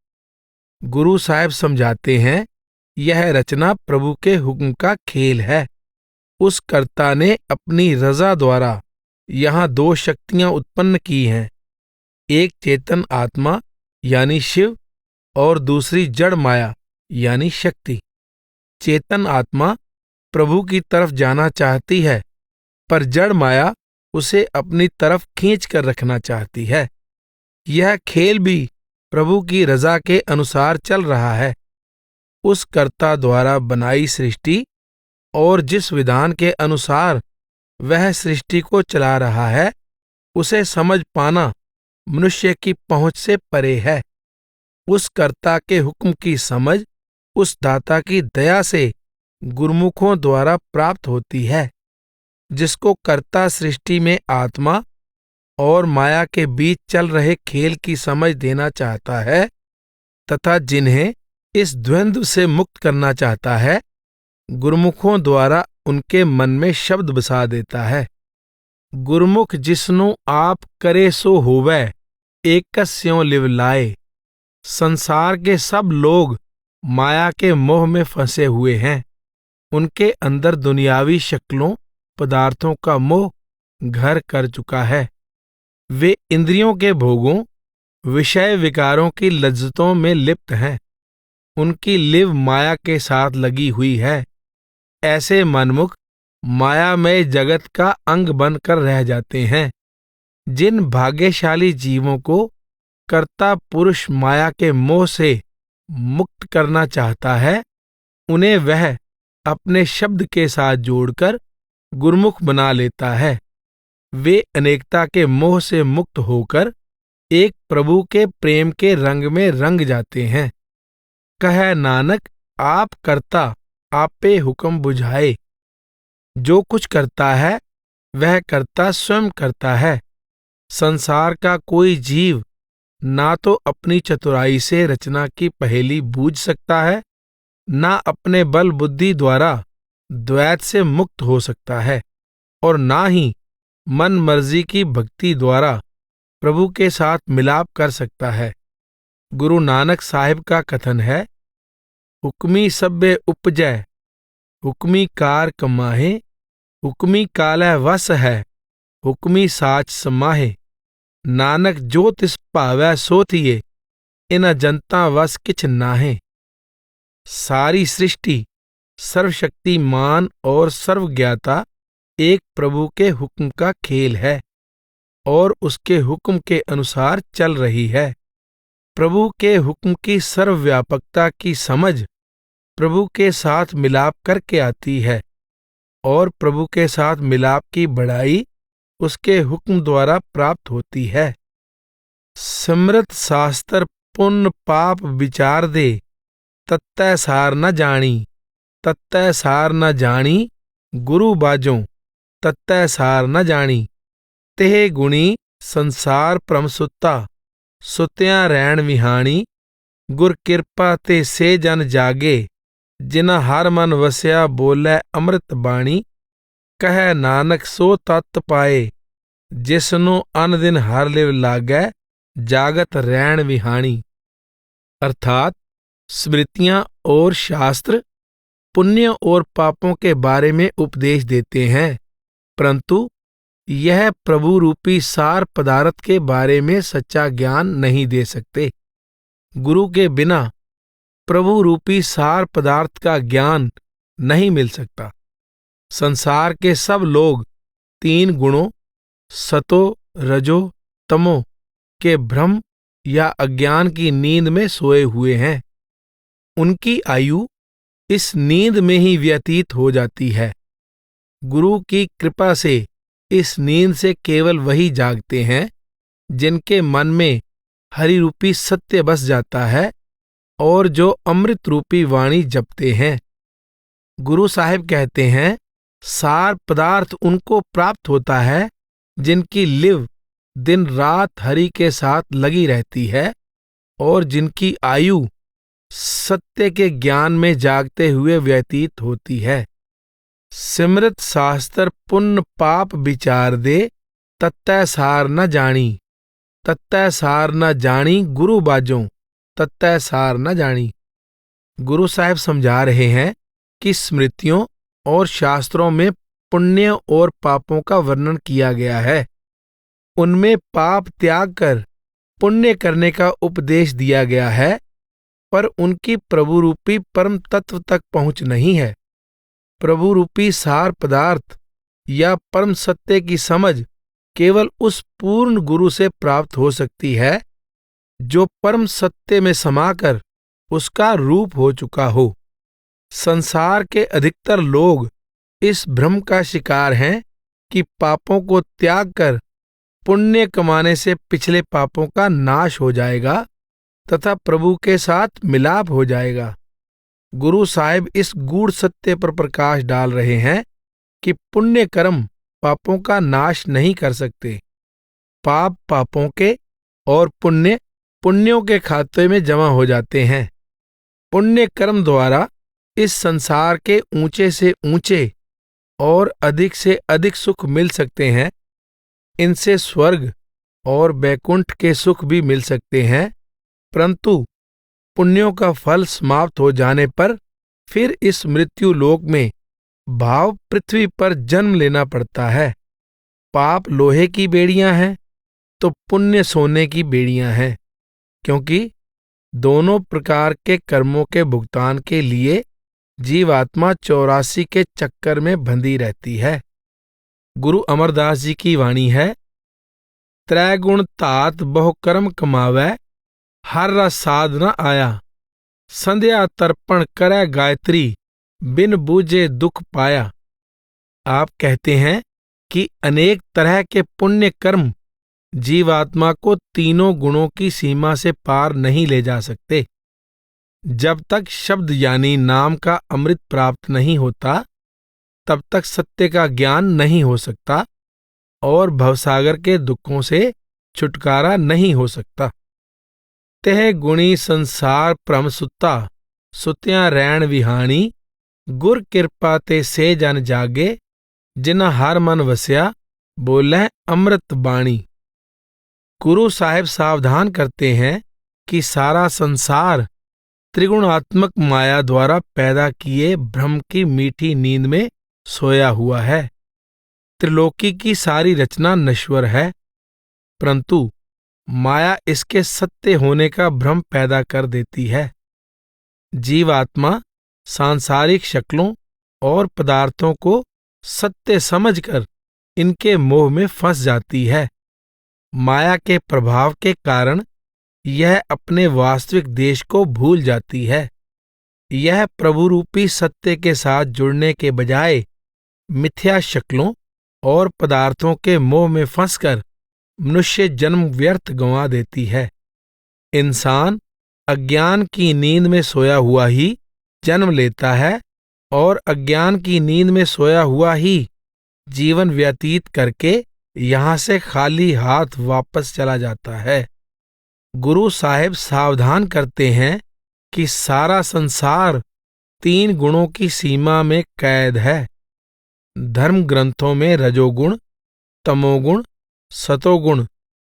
गुरु साहब समझाते हैं, यह रचना प्रभु के हुक्म का खेल है। उस कर्ता ने अपनी रजा द्वारा यहाँ दो शक्तियां उत्पन्न की हैं, एक चेतन आत्मा यानी शिव और दूसरी जड़ माया यानी शक्ति। चेतन आत्मा प्रभु की तरफ जाना चाहती है, पर जड़ माया उसे अपनी तरफ खींच कर रखना चाहती है। यह खेल भी प्रभु की रजा के अनुसार चल रहा है। उस कर्ता द्वारा बनाई सृष्टि और जिस विधान के अनुसार वह सृष्टि को चला रहा है, उसे समझ पाना मनुष्य की पहुंच से परे है। उस कर्ता के हुक्म की समझ उस दाता की दया से गुरमुखों द्वारा प्राप्त होती है, जिसको कर्ता सृष्टि में आत्मा और माया के बीच चल रहे खेल की समझ देना चाहता है तथा जिन्हें इस द्वंद्व से मुक्त करना चाहता है, गुरमुखों द्वारा उनके मन में शब्द बसा देता है। गुरमुख जिसनु आप करे सो होवै, एकस स्यों लिव लाए। संसार के सब लोग माया के मोह में फंसे हुए हैं। उनके अंदर दुनियावी शक्लों पदार्थों का मोह घर कर चुका है। वे इंद्रियों के भोगों, विषय विकारों की लज्जतों में लिप्त हैं। उनकी लिव माया के साथ लगी हुई है। ऐसे मनमुख मायामय जगत का अंग बनकर रह जाते हैं। जिन भाग्यशाली जीवों को कर्ता पुरुष माया के मोह से मुक्त करना चाहता है, उन्हें वह अपने शब्द के साथ जोड़कर गुरमुख बना लेता है। वे अनेकता के मोह से मुक्त होकर एक प्रभु के प्रेम के रंग में रंग जाते हैं। कहे नानक आप करता आपे हुक्म बुझाए। जो कुछ करता है वह करता स्वयं करता है। संसार का कोई जीव ना तो अपनी चतुराई से रचना की पहेली बूझ सकता है, ना अपने बल बुद्धि द्वारा द्वैत से मुक्त हो सकता है, और ना ही मन मर्जी की भक्ति द्वारा प्रभु के साथ मिलाप कर सकता है। गुरु नानक साहिब का कथन है, हुक्मी सभ्य उपजै, हुक्मी कार कमाहे, हुक्मी कालै वस है, हुक्मी साच समाहे। नानक जो तिस भावै सो थिए, इन जनता वस किछ नाहे। सारी सृष्टि, सर्वशक्तिमान और सर्वज्ञाता एक प्रभु के हुक्म का खेल है और उसके हुक्म के अनुसार चल रही है। प्रभु के हुक्म की सर्वव्यापकता की समझ प्रभु के साथ मिलाप करके आती है, और प्रभु के साथ मिलाप की बढ़ाई उसके हुक्म द्वारा प्राप्त होती है। समृत शास्त्र पुण्य पाप विचार दे, तत्तै सार न जानी, तत्तै सार न जानी, गुरु बाजों तत्तै सार न जानी। तेह गुणी संसार परम सुत्ता, सुत्या रैण विहाणी। गुर किरपा ते से जन जागे, जिना हर मन वस्या बोलै अमृत बाणी। कह नानक सो तत्त पाए, जिसनो अन दिन हर लिव लागै, जागत रैण विहाणी। अर्थात स्मृतियां और शास्त्र पुण्य और पापों के बारे में उपदेश देते हैं, परंतु यह प्रभु रूपी सार पदार्थ के बारे में सच्चा ज्ञान नहीं दे सकते। गुरु के बिना प्रभु रूपी सार पदार्थ का ज्ञान नहीं मिल सकता। संसार के सब लोग तीन गुणों सतो रजो तमो के भ्रम या अज्ञान की नींद में सोए हुए हैं। उनकी आयु इस नींद में ही व्यतीत हो जाती है। गुरु की कृपा से इस नींद से केवल वही जागते हैं जिनके मन में हरि रूपी सत्य बस जाता है और जो अमृत रूपी वाणी जपते हैं। गुरु साहिब कहते हैं, सार पदार्थ उनको प्राप्त होता है जिनकी लिव दिन रात हरि के साथ लगी रहती है और जिनकी आयु सत्य के ज्ञान में जागते हुए व्यतीत होती है। सिमृत शास्त्र पुण्य पाप विचार दे, तत्तै सार न जानी, तत्तै सार न जानी। गुरु बाजों तत्तै सार न जानी। गुरु साहिब समझा रहे हैं कि स्मृतियों और शास्त्रों में पुण्य और पापों का वर्णन किया गया है। उनमें पाप त्याग कर पुण्य करने का उपदेश दिया गया है, पर उनकी प्रभु रूपी परम तत्व तक पहुंच नहीं है। प्रभु रूपी सार पदार्थ या परम सत्य की समझ केवल उस पूर्ण गुरु से प्राप्त हो सकती है जो परम सत्य में समाकर उसका रूप हो चुका हो। संसार के अधिकतर लोग इस भ्रम का शिकार हैं कि पापों को त्याग कर पुण्य कमाने से पिछले पापों का नाश हो जाएगा तथा प्रभु के साथ मिलाप हो जाएगा। गुरु साहिब इस गूढ़ सत्य पर प्रकाश डाल रहे हैं कि पुण्य कर्म पापों का नाश नहीं कर सकते। पाप पापों के और पुण्य पुण्यों के खाते में जमा हो जाते हैं। पुण्य कर्म द्वारा इस संसार के ऊंचे से ऊंचे और अधिक से अधिक सुख मिल सकते हैं। इनसे स्वर्ग और बैकुंठ के सुख भी मिल सकते हैं, परंतु पुण्यों का फल समाप्त हो जाने पर फिर इस मृत्यु लोक में भाव पृथ्वी पर जन्म लेना पड़ता है। पाप लोहे की बेड़ियां हैं तो पुण्य सोने की बेड़ियां हैं, क्योंकि दोनों प्रकार के कर्मों के भुगतान के लिए जीवात्मा 84 के चक्कर में बंधी रहती है। गुरु अमरदास जी की वाणी है, त्रैगुण तात बहु कर्म कमावै, हर रस साध न आया। संध्या तर्पण करै गायत्री, बिन बूझे दुख पाया। आप कहते हैं कि अनेक तरह के पुण्य कर्म जीवात्मा को तीनों गुणों की सीमा से पार नहीं ले जा सकते। जब तक शब्द यानी नाम का अमृत प्राप्त नहीं होता, तब तक सत्य का ज्ञान नहीं हो सकता और भवसागर के दुखों से छुटकारा नहीं हो सकता। तह गुणी संसार प्रम सुत्ता, सुत्या रैण विहाणी, गुर कृपा ते से जन जागे, जिना हर मन वस्या, बोले अमृत बाणी। गुरु साहिब सावधान करते हैं कि सारा संसार त्रिगुणात्मक माया द्वारा पैदा किए भ्रम की मीठी नींद में सोया हुआ है। त्रिलोकी की सारी रचना नश्वर है, परंतु माया इसके सत्य होने का भ्रम पैदा कर देती है। जीवात्मा सांसारिक शक्लों और पदार्थों को सत्य समझकर इनके मोह में फंस जाती है। माया के प्रभाव के कारण यह अपने वास्तविक देश को भूल जाती है। यह प्रभु रूपी सत्य के साथ जुड़ने के बजाय मिथ्या शक्लों और पदार्थों के मोह में फंसकर मनुष्य जन्म व्यर्थ गंवा देती है। इंसान अज्ञान की नींद में सोया हुआ ही जन्म लेता है और अज्ञान की नींद में सोया हुआ ही जीवन व्यतीत करके यहां से खाली हाथ वापस चला जाता है। गुरु साहिब सावधान करते हैं कि सारा संसार तीन गुणों की सीमा में कैद है। धर्म ग्रंथों में रजोगुण, तमोगुण, सतोगुण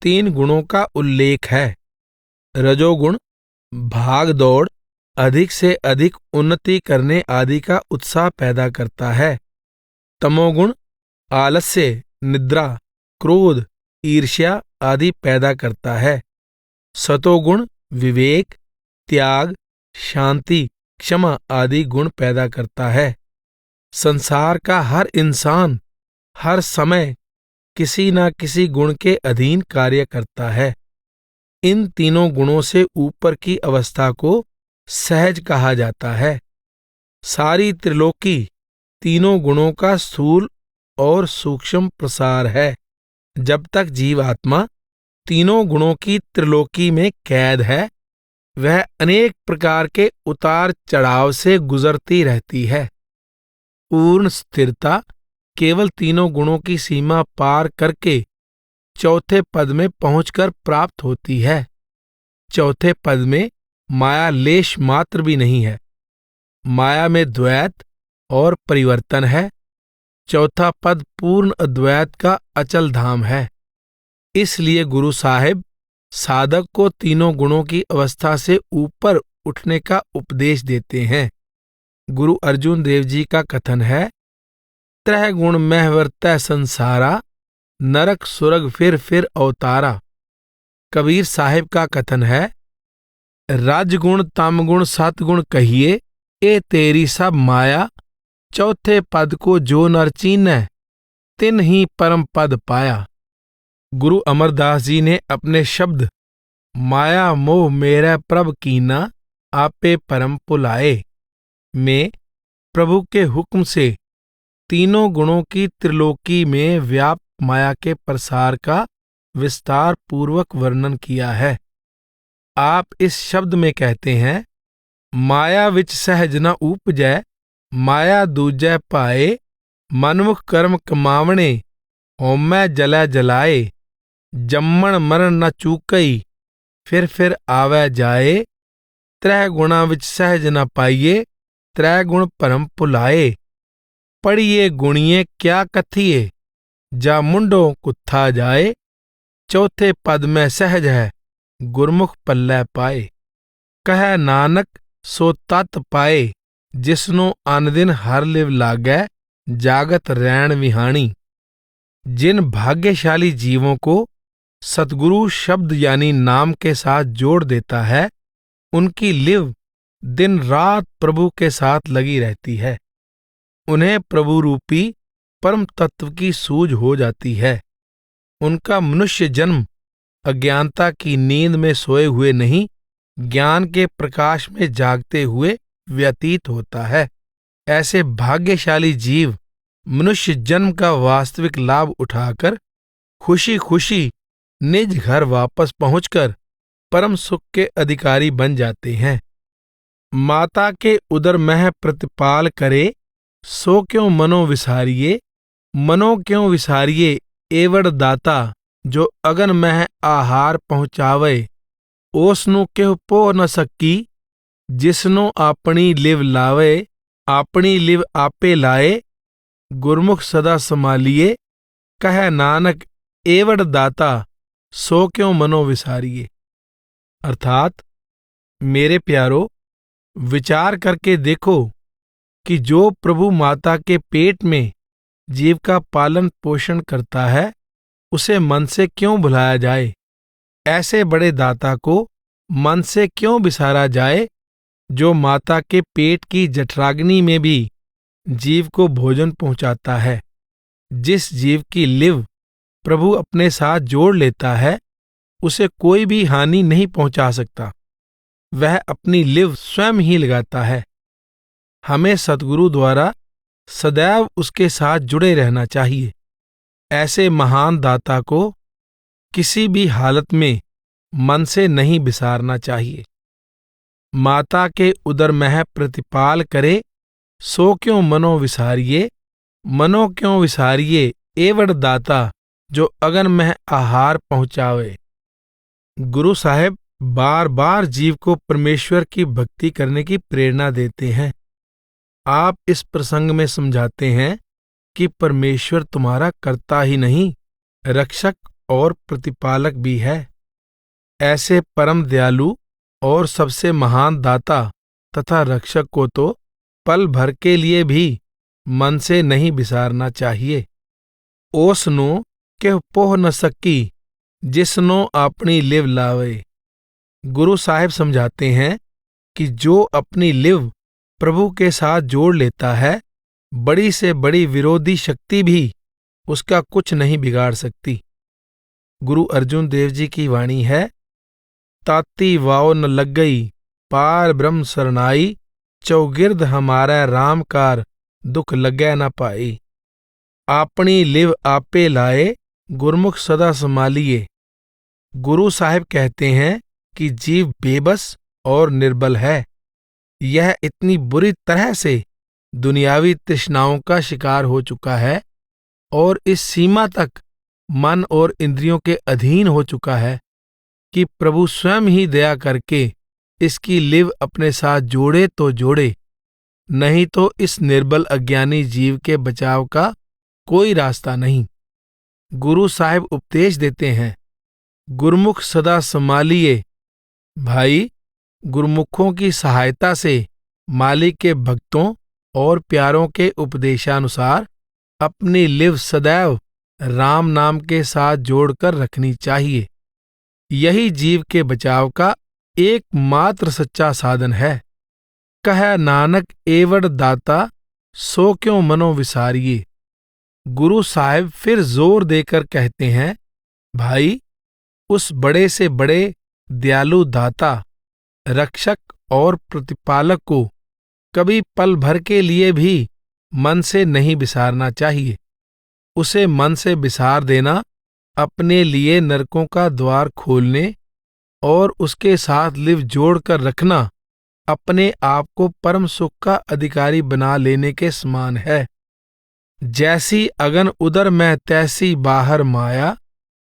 तीन गुणों का उल्लेख है। रजोगुण भाग दौड़, अधिक से अधिक उन्नति करने आदि का उत्साह पैदा करता है। तमोगुण आलस्य, निद्रा, क्रोध, ईर्ष्या आदि पैदा करता है। सतोगुण विवेक, त्याग, शांति, क्षमा आदि गुण पैदा करता है। संसार का हर इंसान हर समय किसी न किसी गुण के अधीन कार्य करता है। इन तीनों गुणों से ऊपर की अवस्था को सहज कहा जाता है। सारी त्रिलोकी तीनों गुणों का स्थूल और सूक्ष्म प्रसार है। जब तक जीवात्मा तीनों गुणों की त्रिलोकी में कैद है, वह अनेक प्रकार के उतार चढ़ाव से गुजरती रहती है। पूर्ण स्थिरता केवल तीनों गुणों की सीमा पार करके चौथे पद में पहुंचकर प्राप्त होती है। चौथे पद में माया लेश मात्र भी नहीं है। माया में द्वैत और परिवर्तन है। चौथा पद पूर्ण अद्वैत का अचल धाम है। इसलिए गुरु साहिब साधक को तीनों गुणों की अवस्था से ऊपर उठने का उपदेश देते हैं। गुरु अर्जुन देव जी का कथन है, त्रह गुण महवर्तै संसारा, नरक सुरग फिर अवतारा। कबीर साहिब का कथन है, राजगुण तामगुण सतगुण कहिए, ए तेरी सब माया, चौथे पद को जो नर चीनै, तिन ही परम पद पाया। गुरु अमरदास जी ने अपने शब्द माया मोह मेरा प्रभ कीना, आपे परम पुलाए में प्रभु के हुक्म से तीनों गुणों की त्रिलोकी में व्याप्त माया के प्रसार का विस्तार पूर्वक वर्णन किया है। आप इस शब्द में कहते हैं, माया विच सहज न उपजै, माया दूजै पाए, मनमुख कर्म कमावणे, होमै जलै जलाए, जम्मण मरण न चूकई, फिर आवै जाए, त्रै गुणा विच सहज न पाइए, त्रै गुण परम पुलाए। पढ़िए गुणिए क्या कथिए, जा मुंडो कुत्था जाए, चौथे पद में सहज है, गुरमुख पल्लै पाए। कह नानक सो तत पाए, जिसनो अन दिन हर लिव लागै, जागत रैण विहाणी। जिन भाग्यशाली जीवों को सतगुरु शब्द यानी नाम के साथ जोड़ देता है, उनकी लिव दिन रात प्रभु के साथ लगी रहती है। उन्हें प्रभु रूपी परम तत्व की सूझ हो जाती है। उनका मनुष्य जन्म अज्ञानता की नींद में सोए हुए नहीं, ज्ञान के प्रकाश में जागते हुए व्यतीत होता है। ऐसे भाग्यशाली जीव मनुष्य जन्म का वास्तविक लाभ उठाकर खुशी खुशी निज घर वापस पहुंचकर परम सुख के अधिकारी बन जाते हैं। माता के उदर मह प्रतिपाल करे, सो क्यों मनो विसारिये, मनो क्यों विसारिये एवड़ दाता, जो अगन मह आहार पहुंचावे, ओसनु केह पो न सकी, जिसनो अपनी लिव लावे, अपनी लिव आपे लाए, गुरमुख सदा संभालिए, कह नानक एवड़ दाता, सो क्यों मनो विसारिये। अर्थात मेरे प्यारो, विचार करके देखो कि जो प्रभु माता के पेट में जीव का पालन पोषण करता है, उसे मन से क्यों भुलाया जाए। ऐसे बड़े दाता को मन से क्यों बिसारा जाए, जो माता के पेट की जठराग्नि में भी जीव को भोजन पहुंचाता है। जिस जीव की लिव प्रभु अपने साथ जोड़ लेता है, उसे कोई भी हानि नहीं पहुंचा सकता। वह अपनी लिव स्वयं ही लगाता है। हमें सद्गुरु द्वारा सदैव उसके साथ जुड़े रहना चाहिए। ऐसे महान दाता को किसी भी हालत में मन से नहीं बिसारना चाहिए। माता के उदर मह प्रतिपाल करे, सो क्यों मनो विसारिये, मनो क्यों विसारिये एवड़ दाता, जो अगन मह आहार पहुंचावे। गुरु साहेब बार बार जीव को परमेश्वर की भक्ति करने की प्रेरणा देते हैं। आप इस प्रसंग में समझाते हैं कि परमेश्वर तुम्हारा कर्ता ही नहीं, रक्षक और प्रतिपालक भी है। ऐसे परम दयालु और सबसे महान दाता तथा रक्षक को तो पल भर के लिए भी मन से नहीं बिसारना चाहिए। ओसनो केह पोह न सकी, जिसनो अपनी लिव लावे। गुरु साहिब समझाते हैं कि जो अपनी लिव प्रभु के साथ जोड़ लेता है, बड़ी से बड़ी विरोधी शक्ति भी उसका कुछ नहीं बिगाड़ सकती। गुरु अर्जुन देव जी की वाणी है, ताती वाओ न लग गई, पार ब्रह्म सरनाई, चौगिर्द हमारा रामकार, दुख लगे न पाई। अपनी लिव आपे लाए, गुरमुख सदा संभालिए। गुरु साहिब कहते हैं कि जीव बेबस और निर्बल है। यह इतनी बुरी तरह से दुनियावी तृष्णाओं का शिकार हो चुका है और इस सीमा तक मन और इंद्रियों के अधीन हो चुका है कि प्रभु स्वयं ही दया करके इसकी लिव अपने साथ जोड़े तो जोड़े, नहीं तो इस निर्बल अज्ञानी जीव के बचाव का कोई रास्ता नहीं। गुरु साहिब उपदेश देते हैं, गुरमुख सदा संभालिए। भाई, गुरुमुखों की सहायता से मालिक के भक्तों और प्यारों के उपदेशानुसार अपनी लिव सदैव राम नाम के साथ जोड़कर रखनी चाहिए। यही जीव के बचाव का एकमात्र सच्चा साधन है। कह नानक एवड़ दाता, सो क्यों मनो विसारिये। गुरु साहिब फिर जोर देकर कहते हैं, भाई, उस बड़े से बड़े दयालु दाता, रक्षक और प्रतिपालक को कभी पल भर के लिए भी मन से नहीं बिसारना चाहिए। उसे मन से बिसार देना अपने लिए नरकों का द्वार खोलने और उसके साथ लिव जोड़कर रखना अपने आप को परम सुख का अधिकारी बना लेने के समान है। जैसी अगन उदर में तैसी बाहर माया,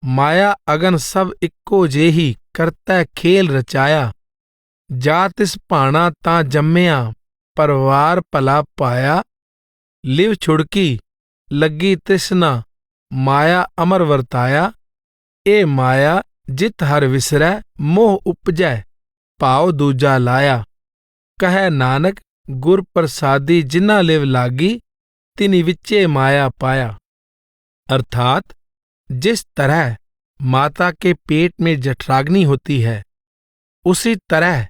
माया अगन सब इक्को जेही करता खेल रचाया। जातिस भाना ता जम्मिया, परवार भला पाया। लिव छुड़की लगी तृष्णा, माया अमर वर्ताया। ए माया जित हर विसरै, मोह उपजै भाव दूजा लाया। कह नानक गुर प्रसादी जिन्ना लिव लागी, तिनि विच्चे माया पाया। अर्थात जिस तरह माता के पेट में जठराग्नि होती है, उसी तरह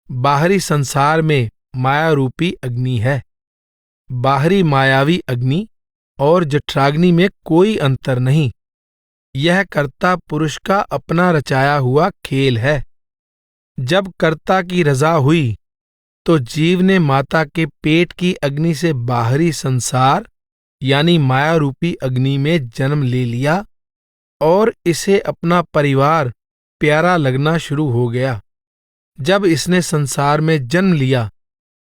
बाहरी संसार में माया रूपी अग्नि है। बाहरी मायावी अग्नि और जठराग्नि में कोई अंतर नहीं। यह कर्ता पुरुष का अपना रचाया हुआ खेल है। जब कर्ता की रजा हुई तो जीव ने माता के पेट की अग्नि से बाहरी संसार यानी माया रूपी अग्नि में जन्म ले लिया और इसे अपना परिवार प्यारा लगना शुरू हो गया। जब इसने संसार में जन्म लिया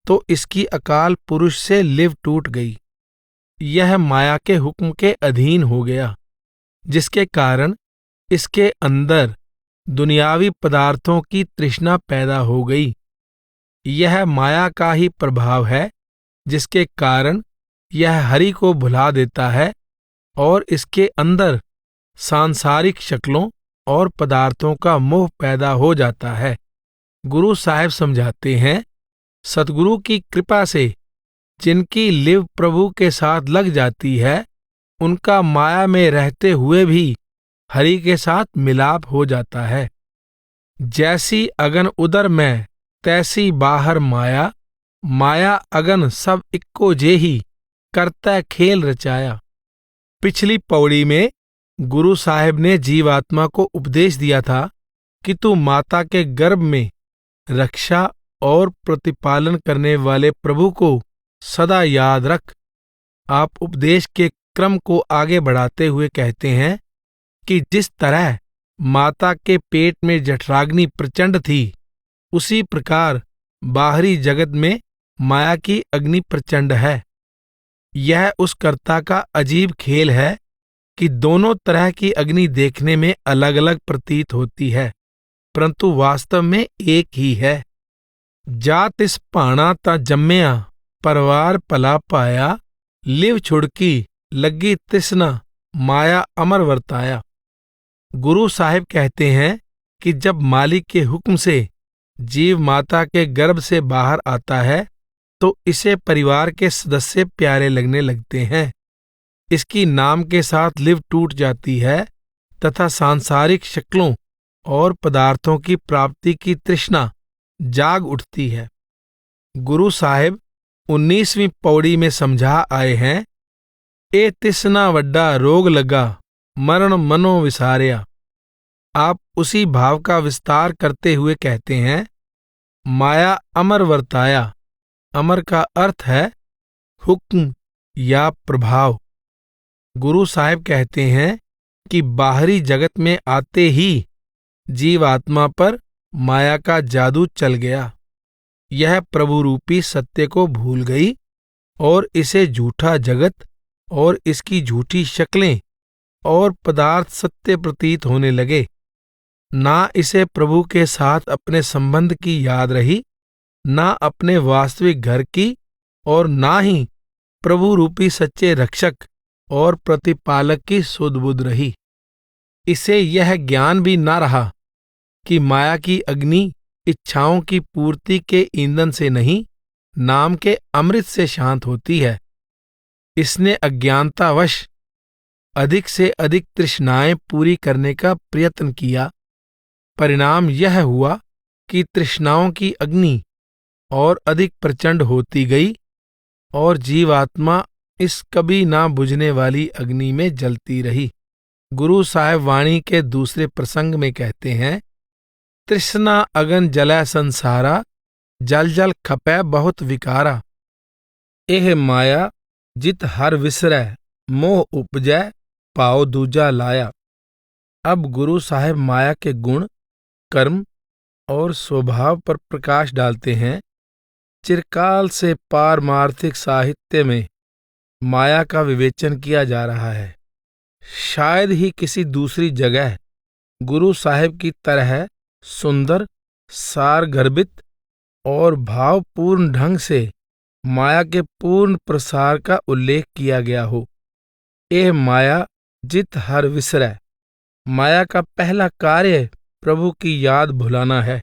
तो इसकी अकाल पुरुष से लिव टूट गई। यह माया के हुक्म के अधीन हो गया, जिसके कारण इसके अंदर दुनियावी पदार्थों की तृष्णा पैदा हो गई। यह माया का ही प्रभाव है, जिसके कारण यह हरि को भुला देता है और इसके अंदर सांसारिक शक्लों और पदार्थों का मोह पैदा हो जाता है। गुरु साहब समझाते हैं, सतगुरु की कृपा से जिनकी लिव प्रभु के साथ लग जाती है, उनका माया में रहते हुए भी हरि के साथ मिलाप हो जाता है। जैसी अगन उदर में तैसी बाहर माया, माया अगन सब इक्को जेही करता खेल रचाया। पिछली पौड़ी में गुरु साहब ने जीवात्मा को उपदेश दिया था कि तू माता के गर्भ में रक्षा और प्रतिपालन करने वाले प्रभु को सदा याद रख। आप उपदेश के क्रम को आगे बढ़ाते हुए कहते हैं कि जिस तरह माता के पेट में जठराग्नि प्रचंड थी, उसी प्रकार बाहरी जगत में माया की अग्नि प्रचंड है। यह उस कर्ता का अजीब खेल है कि दोनों तरह की अग्नि देखने में अलग अलग प्रतीत होती है, परंतु वास्तव में एक ही है। जा तिस भाना ता जम्मया, परवार भला पाया, लिव छुड़की लगी तिसना, माया अमर वर्ताया। गुरु साहिब कहते हैं कि जब मालिक के हुक्म से जीव माता के गर्भ से बाहर आता है तो इसे परिवार के सदस्य प्यारे लगने लगते हैं। इसकी नाम के साथ लिव टूट जाती है तथा सांसारिक शक्लों और पदार्थों की प्राप्ति की तृष्णा जाग उठती है। गुरु साहिब 19वीं पौड़ी में समझा आए हैं, ए तिसना वड्डा रोग लगा, मरण मनो विसार्या। आप उसी भाव का विस्तार करते हुए कहते हैं, माया अमर वर्ताया। अमर का अर्थ है हुक्म या प्रभाव। गुरु साहिब कहते हैं कि बाहरी जगत में आते ही जीवात्मा पर माया का जादू चल गया। यह प्रभु रूपी सत्य को भूल गई और इसे झूठा जगत और इसकी झूठी शक्लें और पदार्थ सत्य प्रतीत होने लगे। ना इसे प्रभु के साथ अपने संबंध की याद रही, ना अपने वास्तविक घर की, और ना ही प्रभु रूपी सच्चे रक्षक और प्रतिपालक की सुध बुध रही। इसे यह ज्ञान भी ना रहा कि माया की अग्नि इच्छाओं की पूर्ति के ईंधन से नहीं, नाम के अमृत से शांत होती है। इसने अज्ञानतावश अधिक से अधिक तृष्णाएं पूरी करने का प्रयत्न किया। परिणाम यह हुआ कि तृष्णाओं की अग्नि और अधिक प्रचंड होती गई और जीवात्मा इस कभी ना बुझने वाली अग्नि में जलती रही। गुरु साहिब वाणी के दूसरे प्रसंग में कहते हैं, तृष्णा अगन जलै संसारा, जल जल खपै बहुत विकारा। एह माया जित हर विसरै, मोह उपजै पाओ दूजा लाया। अब गुरु साहिब माया के गुण, कर्म और स्वभाव पर प्रकाश डालते हैं। चिरकाल से पारमार्थिक साहित्य में माया का विवेचन किया जा रहा है। शायद ही किसी दूसरी जगह गुरु साहिब की तरह सुंदर, सारगर्भित और भावपूर्ण ढंग से माया के पूर्ण प्रसार का उल्लेख किया गया हो। एह माया जित हर विसरै। माया का पहला कार्य प्रभु की याद भुलाना है।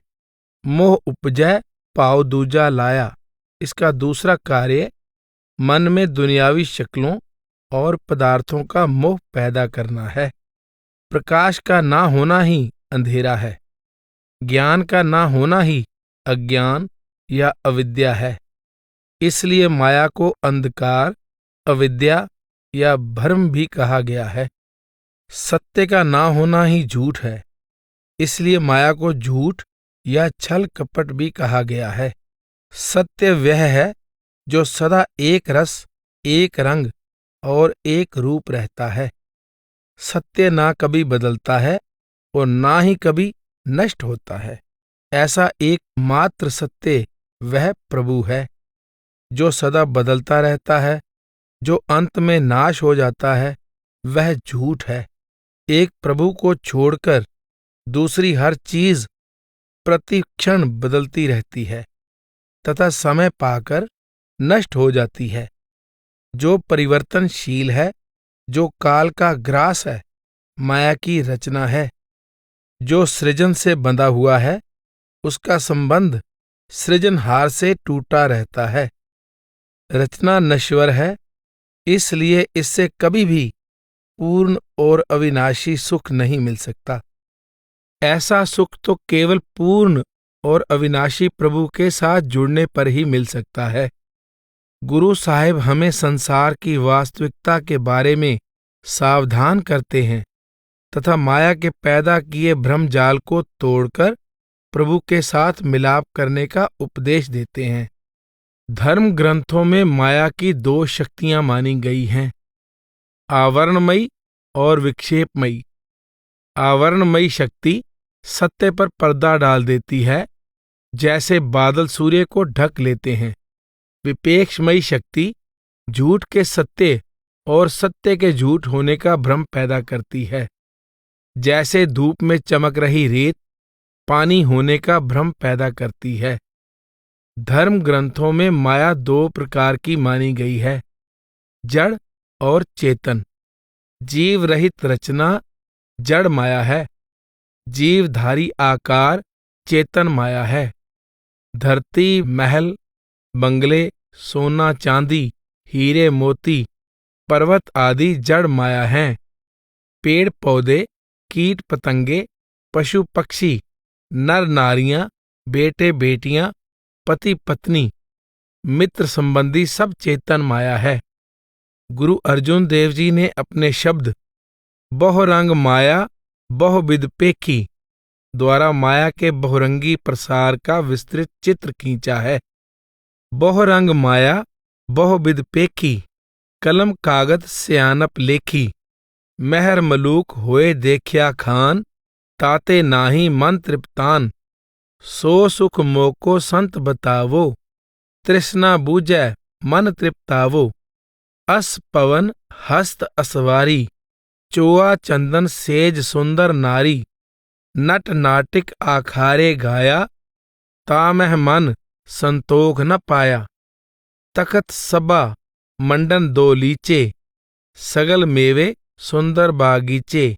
मोह उपजै पाओ दूजा लाया। इसका दूसरा कार्य मन में दुनियावी शक्लों और पदार्थों का मोह पैदा करना है। प्रकाश का ना होना ही अंधेरा है। ज्ञान का ना होना ही अज्ञान या अविद्या है। इसलिए माया को अंधकार, अविद्या या भ्रम भी कहा गया है। सत्य का ना होना ही झूठ है। इसलिए माया को झूठ या छल कपट भी कहा गया है। सत्य वह है जो सदा एक रस, एक रंग और एक रूप रहता है। सत्य ना कभी बदलता है और ना ही कभी नष्ट होता है। ऐसा एकमात्र सत्य वह प्रभु है, जो सदा बदलता रहता है, जो अंत में नाश हो जाता है, वह झूठ है। एक प्रभु को छोड़कर दूसरी हर चीज प्रतिक्षण बदलती रहती है तथा समय पाकर नष्ट हो जाती है। जो परिवर्तनशील है, जो काल का ग्रास है, माया की रचना है। जो सृजन से बंधा हुआ है, उसका संबंध सृजनहार से टूटा रहता है। रचना नश्वर है, इसलिए इससे कभी भी पूर्ण और अविनाशी सुख नहीं मिल सकता। ऐसा सुख तो केवल पूर्ण और अविनाशी प्रभु के साथ जुड़ने पर ही मिल सकता है। गुरु साहिब हमें संसार की वास्तविकता के बारे में सावधान करते हैं तथा माया के पैदा किए भ्रम जाल को तोड़कर प्रभु के साथ मिलाप करने का उपदेश देते हैं। धर्म ग्रंथों में माया की दो शक्तियां मानी गई हैं, आवरणमयी और विक्षेपमयी। आवरणमयी शक्ति सत्य पर पर्दा डाल देती है, जैसे बादल सूर्य को ढक लेते हैं। विपेक्षमयी शक्ति झूठ के सत्य और सत्य के झूठ होने का भ्रम पैदा करती है, जैसे धूप में चमक रही रेत पानी होने का भ्रम पैदा करती है। धर्म ग्रंथों में माया दो प्रकार की मानी गई है, जड़ और चेतन। जीव रहित रचना जड़ माया है, जीवधारी आकार चेतन माया है। धरती, महल, बंगले, सोना चांदी, हीरे मोती, पर्वत आदि जड़ माया हैं। पेड़ पौधे, कीट पतंगे, पशु पक्षी, नर नारियां, बेटे बेटियां, पति पत्नी, मित्र संबंधी सब चेतन माया है। गुरु अर्जुन देव जी ने अपने शब्द बहुरंग माया बहुविध पेखी द्वारा माया के बहुरंगी प्रसार का विस्तृत चित्र खींचा है। बहुरंग माया बहुविध पेखी, कलम कागज स्यानप लेखी। मेहर मलूक होए देखिया खान, ताते नाही मन तृप्तान। सो सुख मोको संत बतावो, तृष्णा बूझै मन तृप्तावो। अस पवन हस्त असवारी, चोआ चंदन सेज सुंदर नारी। नट नाटिक आखारे गाया, तामह मन संतोख न पाया। तखत सबा मंडन दो लीचे, सगल मेवे सुंदर बागीचे।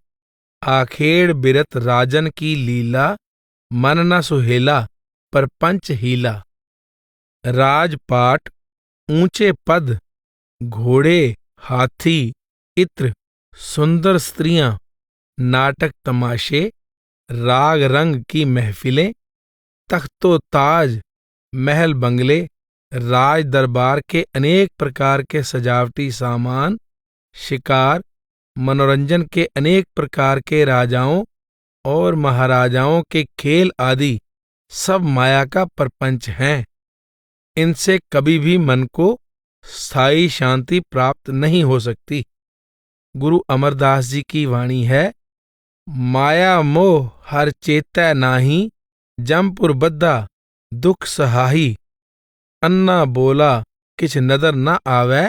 आखेड़ बिरत राजन की लीला, मन न सुहेला पर पंच हीला। राजपाट, ऊंचे पद, घोड़े, हाथी, इत्र, सुंदर स्त्रियां, नाटक तमाशे, राग रंग की महफिलें, तख्तो ताज, महल बंगले, राज दरबार के अनेक प्रकार के सजावटी सामान, शिकार, मनोरंजन के अनेक प्रकार के राजाओं और महाराजाओं के खेल आदि सब माया का प्रपंच हैं। इनसे कभी भी मन को स्थायी शांति प्राप्त नहीं हो सकती। गुरु अमरदास जी की वाणी है, माया मोह हर चेतै नाही, जमपुर बद्धा दुख सहाही। अन्ना बोला किछ नदर न आवे,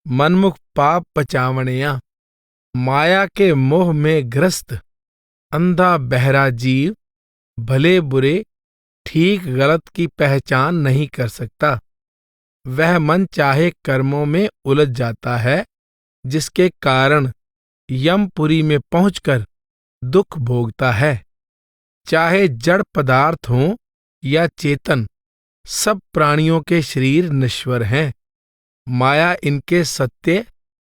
मनमुख पाप पचावणिया। माया के मोह में ग्रस्त अंधा बहरा जीव भले बुरे ठीक गलत की पहचान नहीं कर सकता। वह मन चाहे कर्मों में उलझ जाता है, जिसके कारण यमपुरी में पहुंचकर दुख भोगता है। चाहे जड़ पदार्थ हों या चेतन, सब प्राणियों के शरीर नश्वर हैं। माया इनके सत्य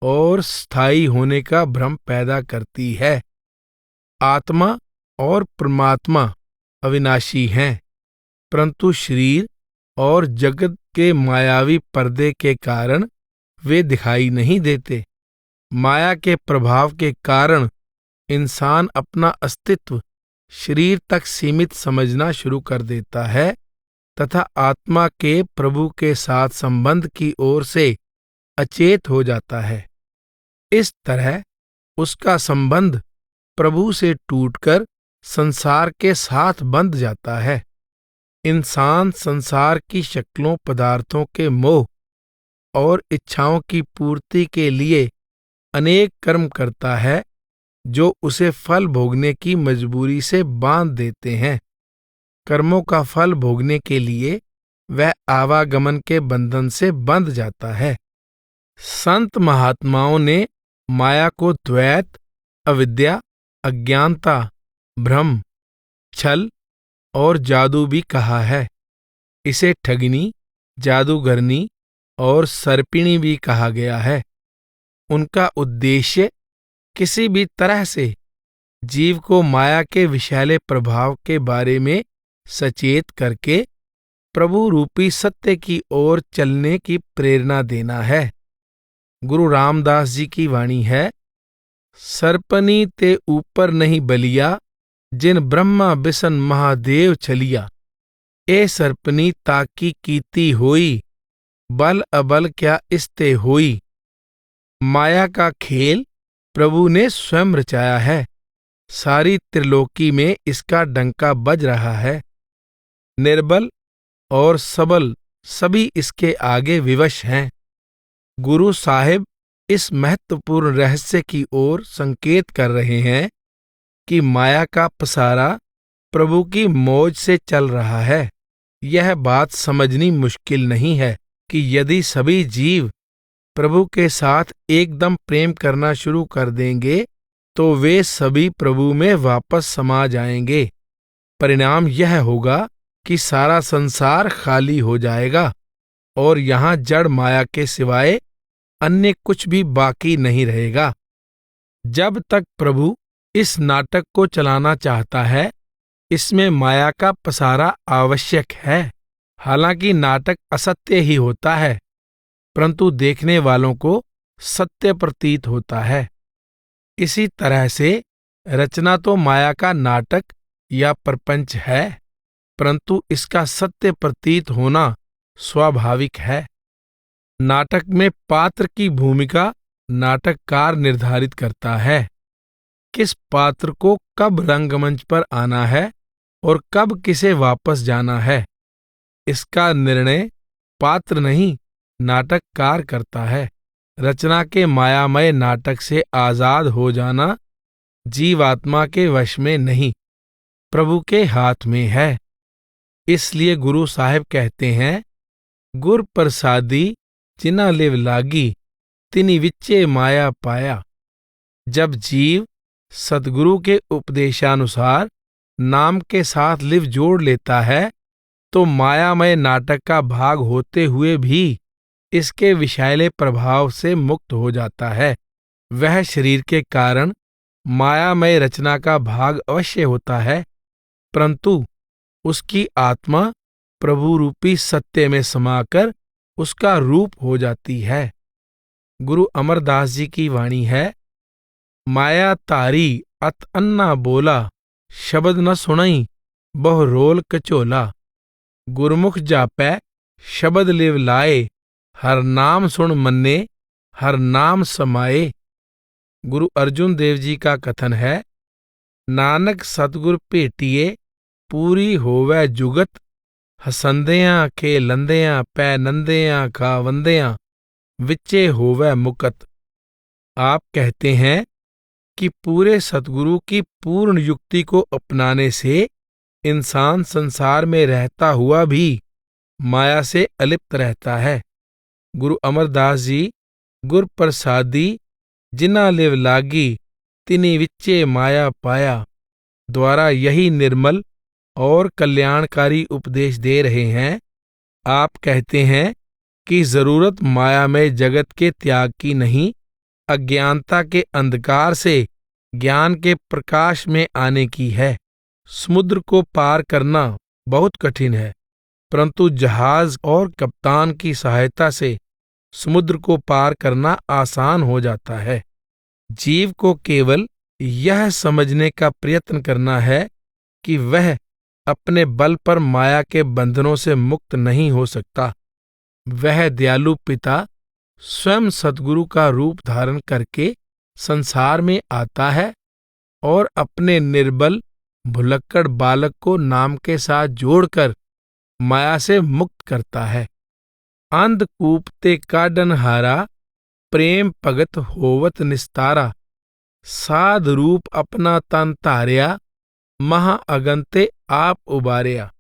और स्थायी होने का भ्रम पैदा करती है। आत्मा और परमात्मा अविनाशी हैं, परंतु शरीर और जगत के मायावी पर्दे के कारण वे दिखाई नहीं देते। माया के प्रभाव के कारण इंसान अपना अस्तित्व शरीर तक सीमित समझना शुरू कर देता है तथा आत्मा के प्रभु के साथ संबंध की ओर से अचेत हो जाता है। इस तरह उसका संबंध प्रभु से टूटकर संसार के साथ बंध जाता है। इंसान संसार की शक्लों पदार्थों के मोह और इच्छाओं की पूर्ति के लिए अनेक कर्म करता है जो उसे फल भोगने की मजबूरी से बांध देते हैं। कर्मों का फल भोगने के लिए वह आवागमन के बंधन से बंध जाता है। संत महात्माओं ने माया को द्वैत, अविद्या, अज्ञानता, भ्रम, छल और जादू भी कहा है। इसे ठगनी, जादूगरनी और सर्पिणी भी कहा गया है। उनका उद्देश्य किसी भी तरह से जीव को माया के विषैले प्रभाव के बारे में सचेत करके प्रभु रूपी सत्य की ओर चलने की प्रेरणा देना है। गुरु रामदास जी की वाणी है, सर्पनी ते ऊपर नहीं बलिया, जिन ब्रह्मा बिसन महादेव छलिया। ए सर्पनी ताकी कीती होई, बल अबल क्या इसते होई। माया का खेल प्रभु ने स्वयं रचाया है। सारी त्रिलोकी में इसका डंका बज रहा है। निर्बल और सबल सभी इसके आगे विवश हैं। गुरु साहिब इस महत्वपूर्ण रहस्य की ओर संकेत कर रहे हैं कि माया का पसारा प्रभु की मौज से चल रहा है। यह बात समझनी मुश्किल नहीं है कि यदि सभी जीव प्रभु के साथ एकदम प्रेम करना शुरू कर देंगे तो वे सभी प्रभु में वापस समा जाएंगे। परिणाम यह होगा कि सारा संसार खाली हो जाएगा और यहाँ जड़ माया के सिवाय अन्य कुछ भी बाकी नहीं रहेगा। जब तक प्रभु इस नाटक को चलाना चाहता है, इसमें माया का पसारा आवश्यक है। हालांकि नाटक असत्य ही होता है, परंतु देखने वालों को सत्य प्रतीत होता है। इसी तरह से रचना तो माया का नाटक या प्रपंच है, परंतु इसका सत्य प्रतीत होना स्वाभाविक है। नाटक में पात्र की भूमिका नाटककार निर्धारित करता है। किस पात्र को कब रंगमंच पर आना है और कब किसे वापस जाना है, इसका निर्णय पात्र नहीं नाटककार करता है। रचना के मायामय नाटक से आजाद हो जाना जीवात्मा के वश में नहीं, प्रभु के हाथ में है। इसलिए गुरु साहिब कहते हैं, गुर प्रसादी जिना लिव लागी, तिनि विच्चे माया पाया। जब जीव सद्गुरु के उपदेशानुसार नाम के साथ लिव जोड़ लेता है तो मायामय नाटक का भाग होते हुए भी इसके विषैले प्रभाव से मुक्त हो जाता है। वह शरीर के कारण मायामय रचना का भाग अवश्य होता है, परंतु उसकी आत्मा प्रभु रूपी सत्य में समाकर उसका रूप हो जाती है। गुरु अमरदास जी की वाणी है, माया तारी अत अन्ना बोला, शब्द न सुनई बहु रोल कचोला। गुरमुख जापै शब्द लिव लाए, हर नाम सुन मन्ने हर नाम समाए। गुरु अर्जुन देव जी का कथन है, नानक सतगुर भेटिए पूरी होवै जुगत, हसंदियां खेलंदियां पै नंदियां खावंदियां, विच्चे होवै मुकत। आप कहते हैं कि पूरे सतगुरु की पूर्ण युक्ति को अपनाने से इंसान संसार में रहता हुआ भी माया से अलिप्त रहता है। गुरु अमरदास जी गुर प्रसादी जिना लिव लागी, तिनि विच्चे माया पाया द्वारा यही निर्मल और कल्याणकारी उपदेश दे रहे हैं। आप कहते हैं कि जरूरत मायामय जगत के त्याग की नहीं, अज्ञानता के अंधकार से ज्ञान के प्रकाश में आने की है। समुद्र को पार करना बहुत कठिन है, परंतु जहाज और कप्तान की सहायता से समुद्र को पार करना आसान हो जाता है। जीव को केवल यह समझने का प्रयत्न करना है कि वह अपने बल पर माया के बंधनों से मुक्त नहीं हो सकता। वह दयालु पिता स्वयं सद्गुरु का रूप धारण करके संसार में आता है और अपने निर्बल भुलक्कड़ बालक को नाम के साथ जोड़कर माया से मुक्त करता है। अंधकूप ते काडनहारा, प्रेम भगत होवत निस्तारा, साध रूप अपना तन धारिया, महा अगन ते आप उबारिया।